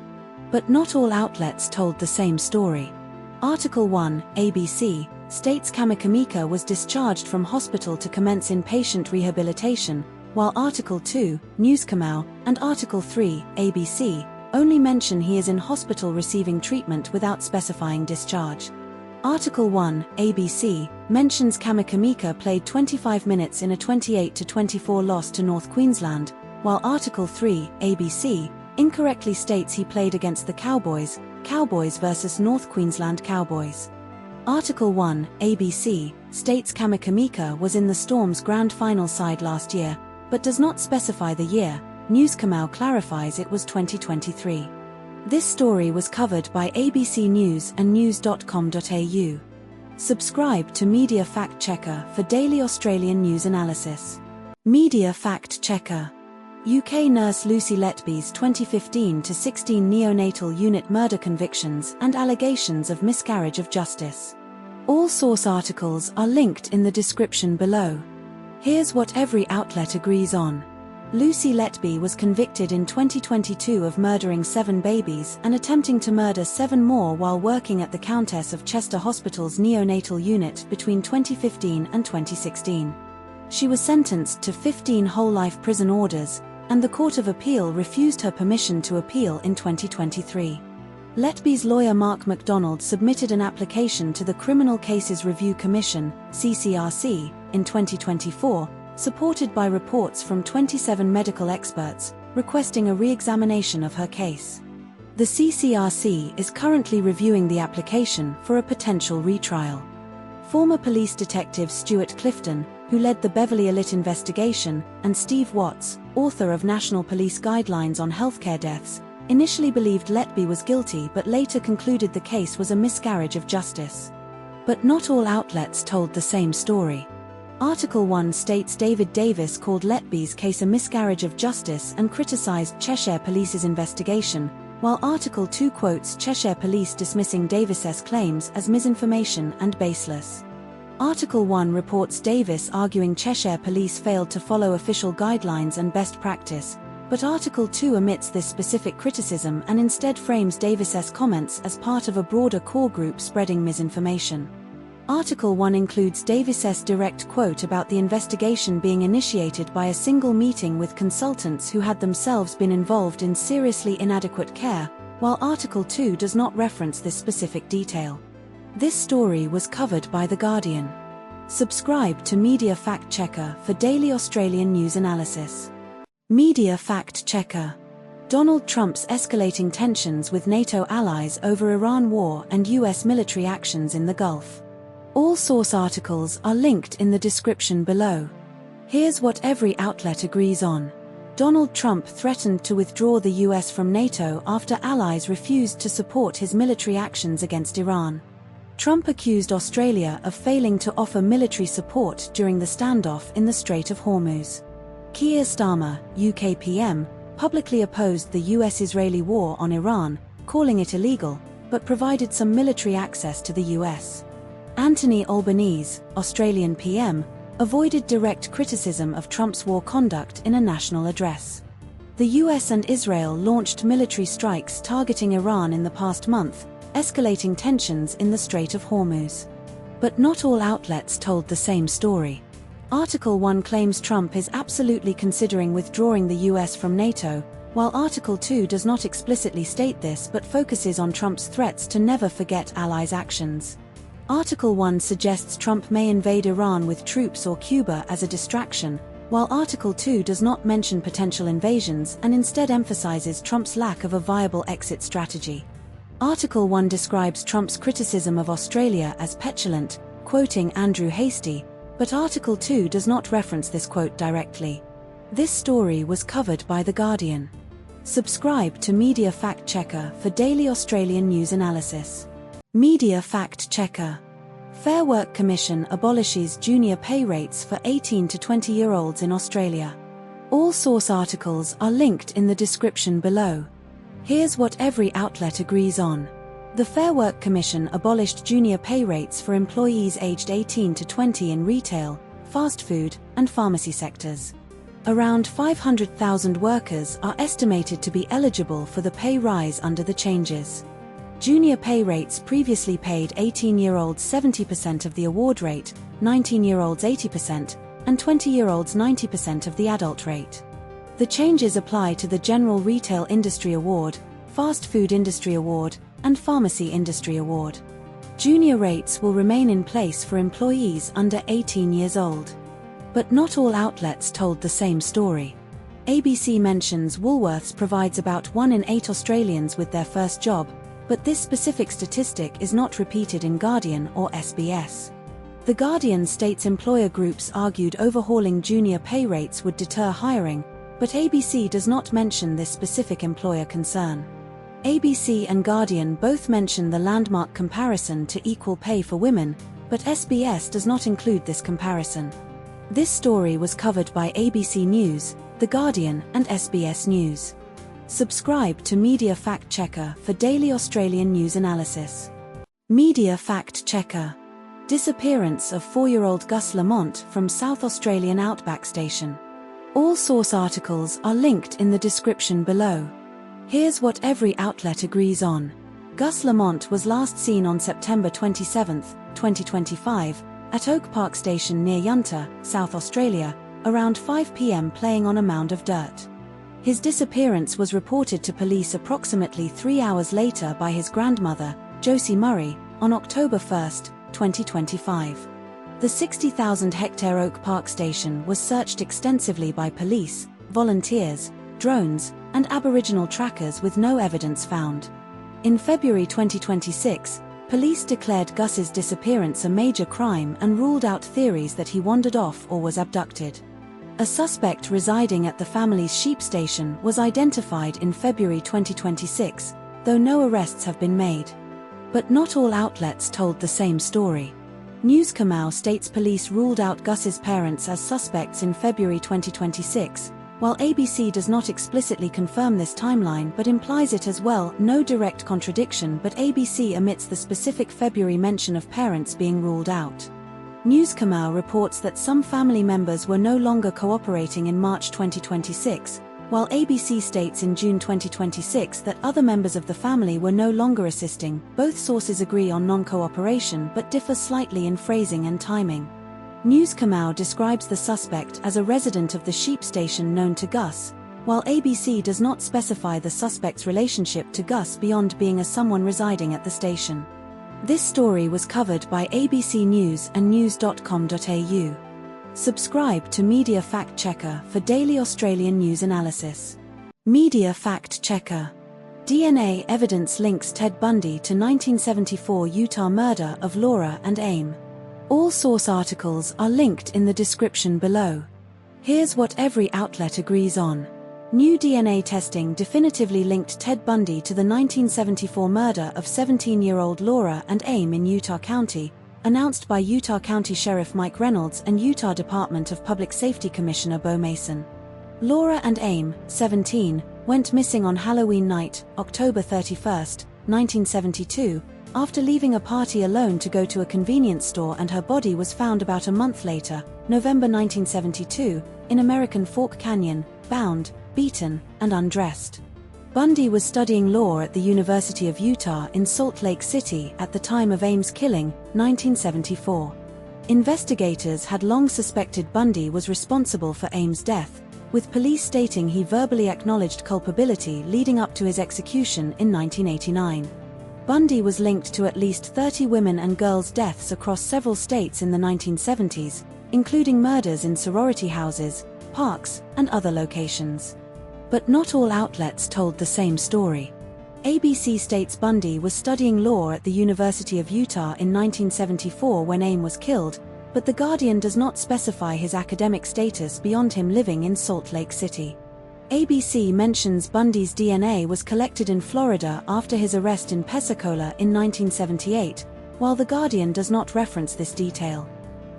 But not all outlets told the same story. Article 1, ABC, states Kamikamica was discharged from hospital to commence inpatient rehabilitation, while Article 2, Newscamau, and Article 3, ABC, only mention he is in hospital receiving treatment without specifying discharge. Article 1, ABC, mentions Kamikamica played 25 minutes in a 28-24 loss to North Queensland, while Article 3, ABC, incorrectly states he played against the Cowboys versus North Queensland Cowboys. Article 1, ABC, states Kamikamica was in the Storm's grand final side last year, but does not specify the year. Newscamau clarifies it was 2023. This story was covered by ABC News and news.com.au. Subscribe to Media Fact Checker for daily Australian news analysis. Media Fact Checker. UK nurse Lucy Letby's 2015-16 neonatal unit murder convictions and allegations of miscarriage of justice. All source articles are linked in the description below. Here's what every outlet agrees on. Lucy Letby was convicted in 2022 of murdering 7 babies and attempting to murder 7 more while working at the Countess of Chester Hospital's neonatal unit between 2015 and 2016. She was sentenced to 15 whole-life prison orders, and the Court of Appeal refused her permission to appeal in 2023. Letby's lawyer Mark MacDonald submitted an application to the Criminal Cases Review Commission, CCRC, in 2024, supported by reports from 27 medical experts, requesting a re-examination of her case. The CCRC is currently reviewing the application for a potential retrial. Former police detective Stuart Clifton, who led the Beverley Elite investigation, and Steve Watts, author of National Police Guidelines on Healthcare Deaths, initially believed Letby was guilty but later concluded the case was a miscarriage of justice. But not all outlets told the same story. Article 1 states David Davis called Letby's case a miscarriage of justice and criticised Cheshire Police's investigation, while Article 2 quotes Cheshire Police dismissing Davis's claims as misinformation and baseless. Article 1 reports Davis arguing Cheshire Police failed to follow official guidelines and best practice, but Article 2 omits this specific criticism and instead frames Davis's comments as part of a broader core group spreading misinformation. Article 1 includes Davis's direct quote about the investigation being initiated by a single meeting with consultants who had themselves been involved in seriously inadequate care, while Article 2 does not reference this specific detail. This story was covered by The Guardian. Subscribe to Media Fact Checker for daily Australian news analysis. Media Fact Checker. Donald Trump's escalating tensions with NATO allies over Iran war and US military actions in the Gulf. All source articles are linked in the description below. Here's what every outlet agrees on. Donald Trump threatened to withdraw the US from NATO after allies refused to support his military actions against Iran. Trump accused Australia of failing to offer military support during the standoff in the Strait of Hormuz. Keir Starmer, UK PM, publicly opposed the US-Israeli war on Iran, calling it illegal, but provided some military access to the US. Anthony Albanese, Australian PM, avoided direct criticism of Trump's war conduct in a national address. The US and Israel launched military strikes targeting Iran in the past month, escalating tensions in the Strait of Hormuz. But not all outlets told the same story. Article 1 claims Trump is absolutely considering withdrawing the US from NATO, while Article 2 does not explicitly state this but focuses on Trump's threats to never forget allies' actions. Article 1 suggests Trump may invade Iran with troops or Cuba as a distraction, while Article 2 does not mention potential invasions and instead emphasizes Trump's lack of a viable exit strategy. Article 1 describes Trump's criticism of Australia as petulant, quoting Andrew Hastie, but Article 2 does not reference this quote directly. This story was covered by The Guardian. Subscribe to Media Fact Checker for daily Australian news analysis. Media Fact Checker. Fair Work Commission abolishes junior pay rates for 18 to 20-year-olds in Australia. All source articles are linked in the description below. Here's what every outlet agrees on. The Fair Work Commission abolished junior pay rates for employees aged 18 to 20 in retail, fast food, and pharmacy sectors. Around 500,000 workers are estimated to be eligible for the pay rise under the changes. Junior pay rates previously paid 18-year-olds 70% of the award rate, 19-year-olds 80%, and 20-year-olds 90% of the adult rate. The changes apply to the General Retail Industry Award, Fast Food Industry Award, and Pharmacy Industry Award. Junior rates will remain in place for employees under 18 years old. But not all outlets told the same story. ABC mentions Woolworths provides about 1 in 8 Australians with their first job, but this specific statistic is not repeated in Guardian or SBS. The Guardian states employer groups argued overhauling junior pay rates would deter hiring, but ABC does not mention this specific employer concern. ABC and Guardian both mention the landmark comparison to equal pay for women, but SBS does not include this comparison. This story was covered by ABC News, The Guardian, and SBS News. Subscribe to Media Fact Checker for daily Australian news analysis. Media Fact Checker. Disappearance of 4-year-old Gus Lamont from South Australian Outback Station. All source articles are linked in the description below. Here's what every outlet agrees on. Gus Lamont was last seen on September 27, 2025, at Oak Park Station near Yunta, South Australia, around 5 p.m. playing on a mound of dirt. His disappearance was reported to police approximately 3 hours later by his grandmother, Josie Murray, on October 1, 2025. The 60,000-hectare Oak Park Station was searched extensively by police, volunteers, drones, and Aboriginal trackers with no evidence found. In February 2026, police declared Gus's disappearance a major crime and ruled out theories that he wandered off or was abducted. A suspect residing at the family's sheep station was identified in February 2026, though no arrests have been made. But not all outlets told the same story. News Kamau states police ruled out Gus's parents as suspects in February 2026, while ABC does not explicitly confirm this timeline but implies it as well. No direct contradiction, but ABC omits the specific February mention of parents being ruled out. News Kamau reports that some family members were no longer cooperating in March 2026, while ABC states in June 2026 that other members of the family were no longer assisting. Both sources agree on non-cooperation but differ slightly in phrasing and timing. News Kamau describes the suspect as a resident of the sheep station known to Gus, while ABC does not specify the suspect's relationship to Gus beyond being someone residing at the station. This story was covered by ABC News and news.com.au. Subscribe to Media Fact Checker for daily Australian news analysis. Media Fact Checker. DNA evidence links Ted Bundy to 1974 Utah murder of Laura Ann Aime. All source articles are linked in the description below. Here's what every outlet agrees on. New DNA testing definitively linked Ted Bundy to the 1974 murder of 17-year-old Laura Ann Aime in Utah County, announced by Utah County Sheriff Mike Reynolds and Utah Department of Public Safety Commissioner Bo Mason. Laura Ann Aime, 17, went missing on Halloween night, October 31, 1972, after leaving a party alone to go to a convenience store, and her body was found about a month later, November 1972, in American Fork Canyon, bound, beaten, and undressed. Bundy was studying law at the University of Utah in Salt Lake City at the time of Aime's killing, 1974. Investigators had long suspected Bundy was responsible for Aime's death, with police stating he verbally acknowledged culpability leading up to his execution in 1989. Bundy was linked to at least 30 women and girls' deaths across several states in the 1970s, including murders in sorority houses, parks, and other locations. But not all outlets told the same story. ABC states Bundy was studying law at the University of Utah in 1974 when Aime was killed, but The Guardian does not specify his academic status beyond him living in Salt Lake City. ABC mentions Bundy's DNA was collected in Florida after his arrest in Pensacola in 1978, while The Guardian does not reference this detail.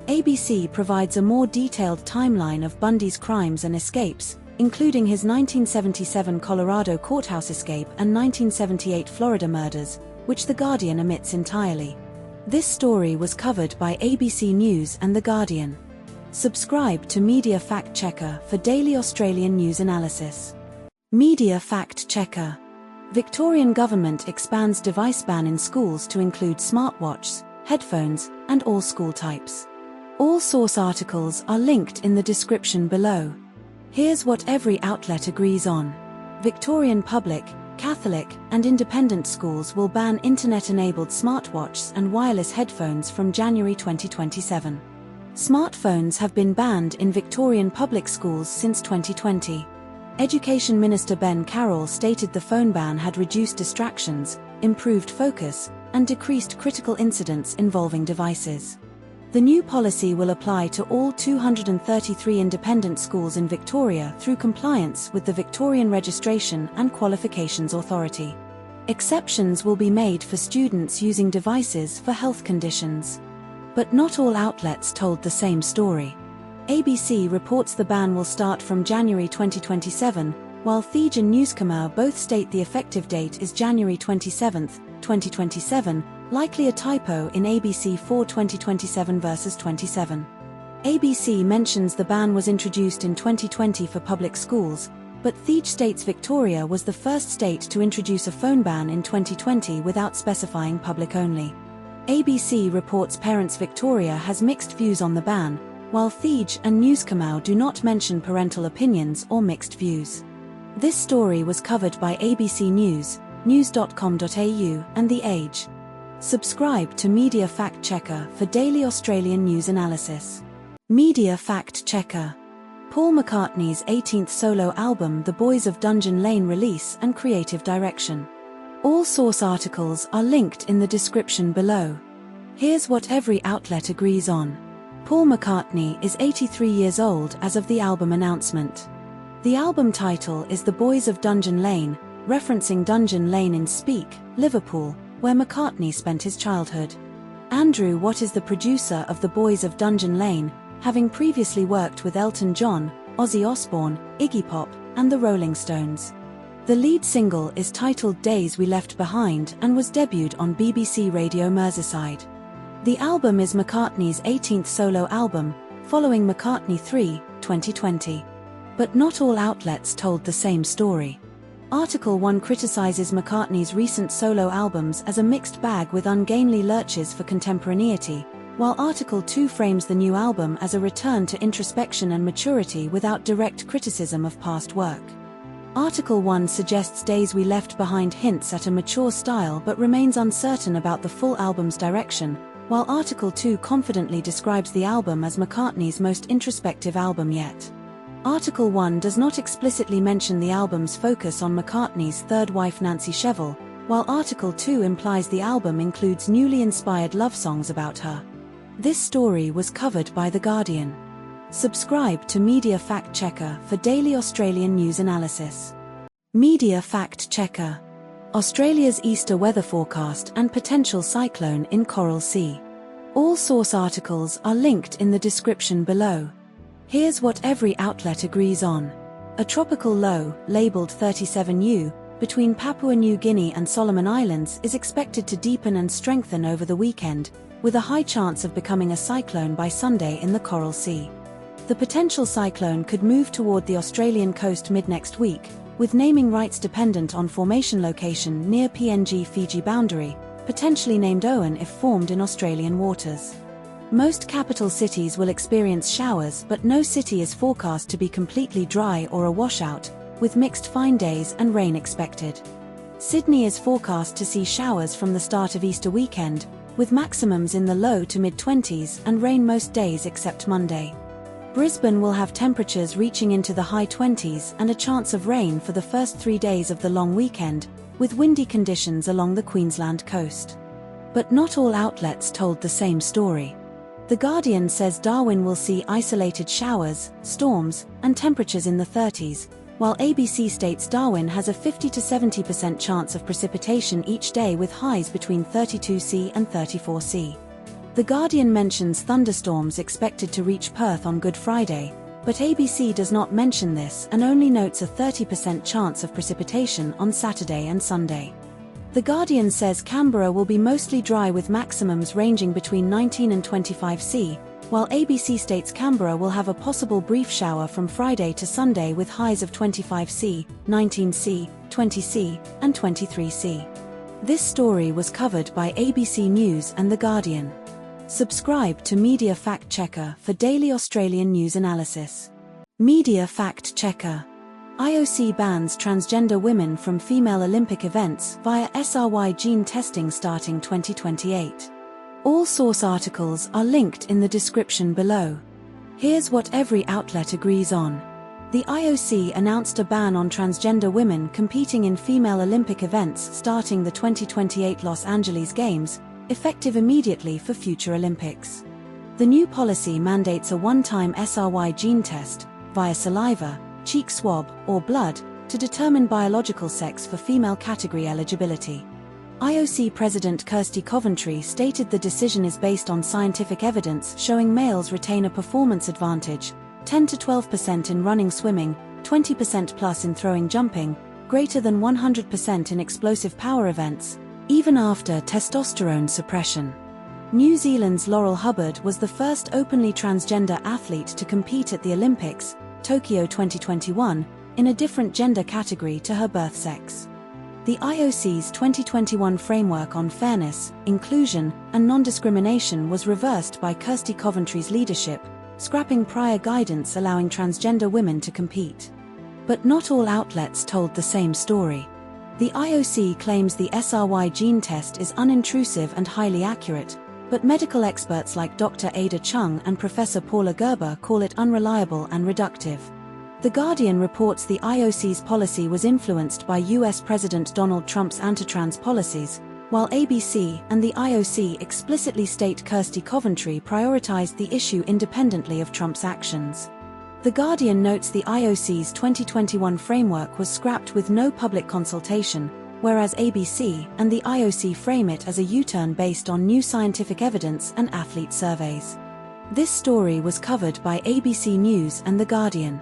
ABC provides a more detailed timeline of Bundy's crimes and escapes, including his 1977 Colorado courthouse escape and 1978 Florida murders, which The Guardian omits entirely. This story was covered by ABC News and The Guardian. Subscribe to Media Fact Checker for daily Australian news analysis. Media Fact Checker. Victorian government expands device ban in schools to include smartwatches, headphones, and all school types. All source articles are linked in the description below. Here's what every outlet agrees on. Victorian public, Catholic, and independent schools will ban internet-enabled smartwatches and wireless headphones from January 2027. Smartphones have been banned in Victorian public schools since 2020. Education Minister Ben Carroll stated the phone ban had reduced distractions, improved focus, and decreased critical incidents involving devices. The new policy will apply to all 233 independent schools in Victoria through compliance with the Victorian Registration and Qualifications Authority. Exceptions will be made for students using devices for health conditions. But not all outlets told the same story. ABC reports the ban will start from January 2027, while Thij and Newscomer both state the effective date is January 27, 2027, likely a typo in ABC 4 2027 versus 27. ABC mentions the ban was introduced in 2020 for public schools, but Thij states Victoria was the first state to introduce a phone ban in 2020 without specifying public only. ABC reports Parents Victoria has mixed views on the ban, while Thij and Newscomer do not mention parental opinions or mixed views. This story was covered by ABC News, news.com.au, and The Age. Subscribe to Media Fact Checker for daily Australian news analysis. Media Fact Checker. Paul McCartney's 18th solo album The Boys of Dungeon Lane release and creative direction. All source articles are linked in the description below. Here's what every outlet agrees on. Paul McCartney is 83 years old as of the album announcement. The album title is The Boys of Dungeon Lane, referencing Dungeon Lane in Speke, Liverpool, where McCartney spent his childhood. Andrew Watt is the producer of The Boys of Dungeon Lane, having previously worked with Elton John, Ozzy Osbourne, Iggy Pop, and the Rolling Stones. The lead single is titled Days We Left Behind and was debuted on BBC Radio Merseyside. The album is McCartney's 18th solo album, following McCartney 3, 2020. But not all outlets told the same story. Article 1 criticizes McCartney's recent solo albums as a mixed bag with ungainly lurches for contemporaneity, while Article 2 frames the new album as a return to introspection and maturity without direct criticism of past work. Article 1 suggests Days We Left Behind hints at a mature style but remains uncertain about the full album's direction, while Article 2 confidently describes the album as McCartney's most introspective album yet. Article 1 does not explicitly mention the album's focus on McCartney's third wife Nancy Shevell, while Article 2 implies the album includes newly inspired love songs about her. This story was covered by The Guardian. Subscribe to Media Fact Checker for daily Australian news analysis. Media Fact Checker. Australia's Easter weather forecast and potential cyclone in Coral Sea. All source articles are linked in the description below. Here's what every outlet agrees on. A tropical low, labelled 37U, between Papua New Guinea and Solomon Islands is expected to deepen and strengthen over the weekend, with a high chance of becoming a cyclone by Sunday in the Coral Sea. The potential cyclone could move toward the Australian coast mid-next week, with naming rights dependent on formation location near PNG-Fiji boundary, potentially named Owen if formed in Australian waters. Most capital cities will experience showers, but no city is forecast to be completely dry or a washout, with mixed fine days and rain expected. Sydney is forecast to see showers from the start of Easter weekend, with maximums in the low to mid-20s and rain most days except Monday. Brisbane will have temperatures reaching into the high 20s and a chance of rain for the first 3 days of the long weekend, with windy conditions along the Queensland coast. But not all outlets told the same story. The Guardian says Darwin will see isolated showers, storms, and temperatures in the 30s, while ABC states Darwin has a 50 to 70% chance of precipitation each day with highs between 32°C and 34°C. The Guardian mentions thunderstorms expected to reach Perth on Good Friday, but ABC does not mention this and only notes a 30% chance of precipitation on Saturday and Sunday. The Guardian says Canberra will be mostly dry with maximums ranging between 19 and 25°C, while ABC states Canberra will have a possible brief shower from Friday to Sunday with highs of 25°C, 19°C, 20°C, and 23°C. This story was covered by ABC News and The Guardian. Subscribe to Media Fact Checker for daily Australian news analysis. Media Fact Checker. IOC bans transgender women from female Olympic events via SRY gene testing starting 2028. All source articles are linked in the description below. Here's what every outlet agrees on. The IOC announced a ban on transgender women competing in female Olympic events starting the 2028 Los Angeles Games, effective immediately for future Olympics. The new policy mandates a one-time SRY gene test, via saliva, cheek swab, or blood, to determine biological sex for female category eligibility. IOC President Kirsty Coventry stated the decision is based on scientific evidence showing males retain a performance advantage, 10 to 12% in running swimming, 20% plus in throwing jumping, greater than 100% in explosive power events, even after testosterone suppression. New Zealand's Laurel Hubbard was the first openly transgender athlete to compete at the Olympics, Tokyo 2021, in a different gender category to her birth sex. The IOC's 2021 framework on fairness, inclusion, and non-discrimination was reversed by Kirsty Coventry's leadership, scrapping prior guidance allowing transgender women to compete. But not all outlets told the same story. The IOC claims the SRY gene test is unintrusive and highly accurate, but medical experts like Dr. Ada Chung and Professor Paula Gerber call it unreliable and reductive. The Guardian reports the IOC's policy was influenced by US President Donald Trump's anti-trans policies, while ABC and the IOC explicitly state Kirsty Coventry prioritized the issue independently of Trump's actions. The Guardian notes the IOC's 2021 framework was scrapped with no public consultation, whereas ABC and the IOC frame it as a U-turn based on new scientific evidence and athlete surveys. This story was covered by ABC News and The Guardian.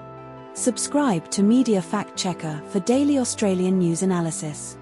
Subscribe to Media Fact Checker for daily Australian news analysis.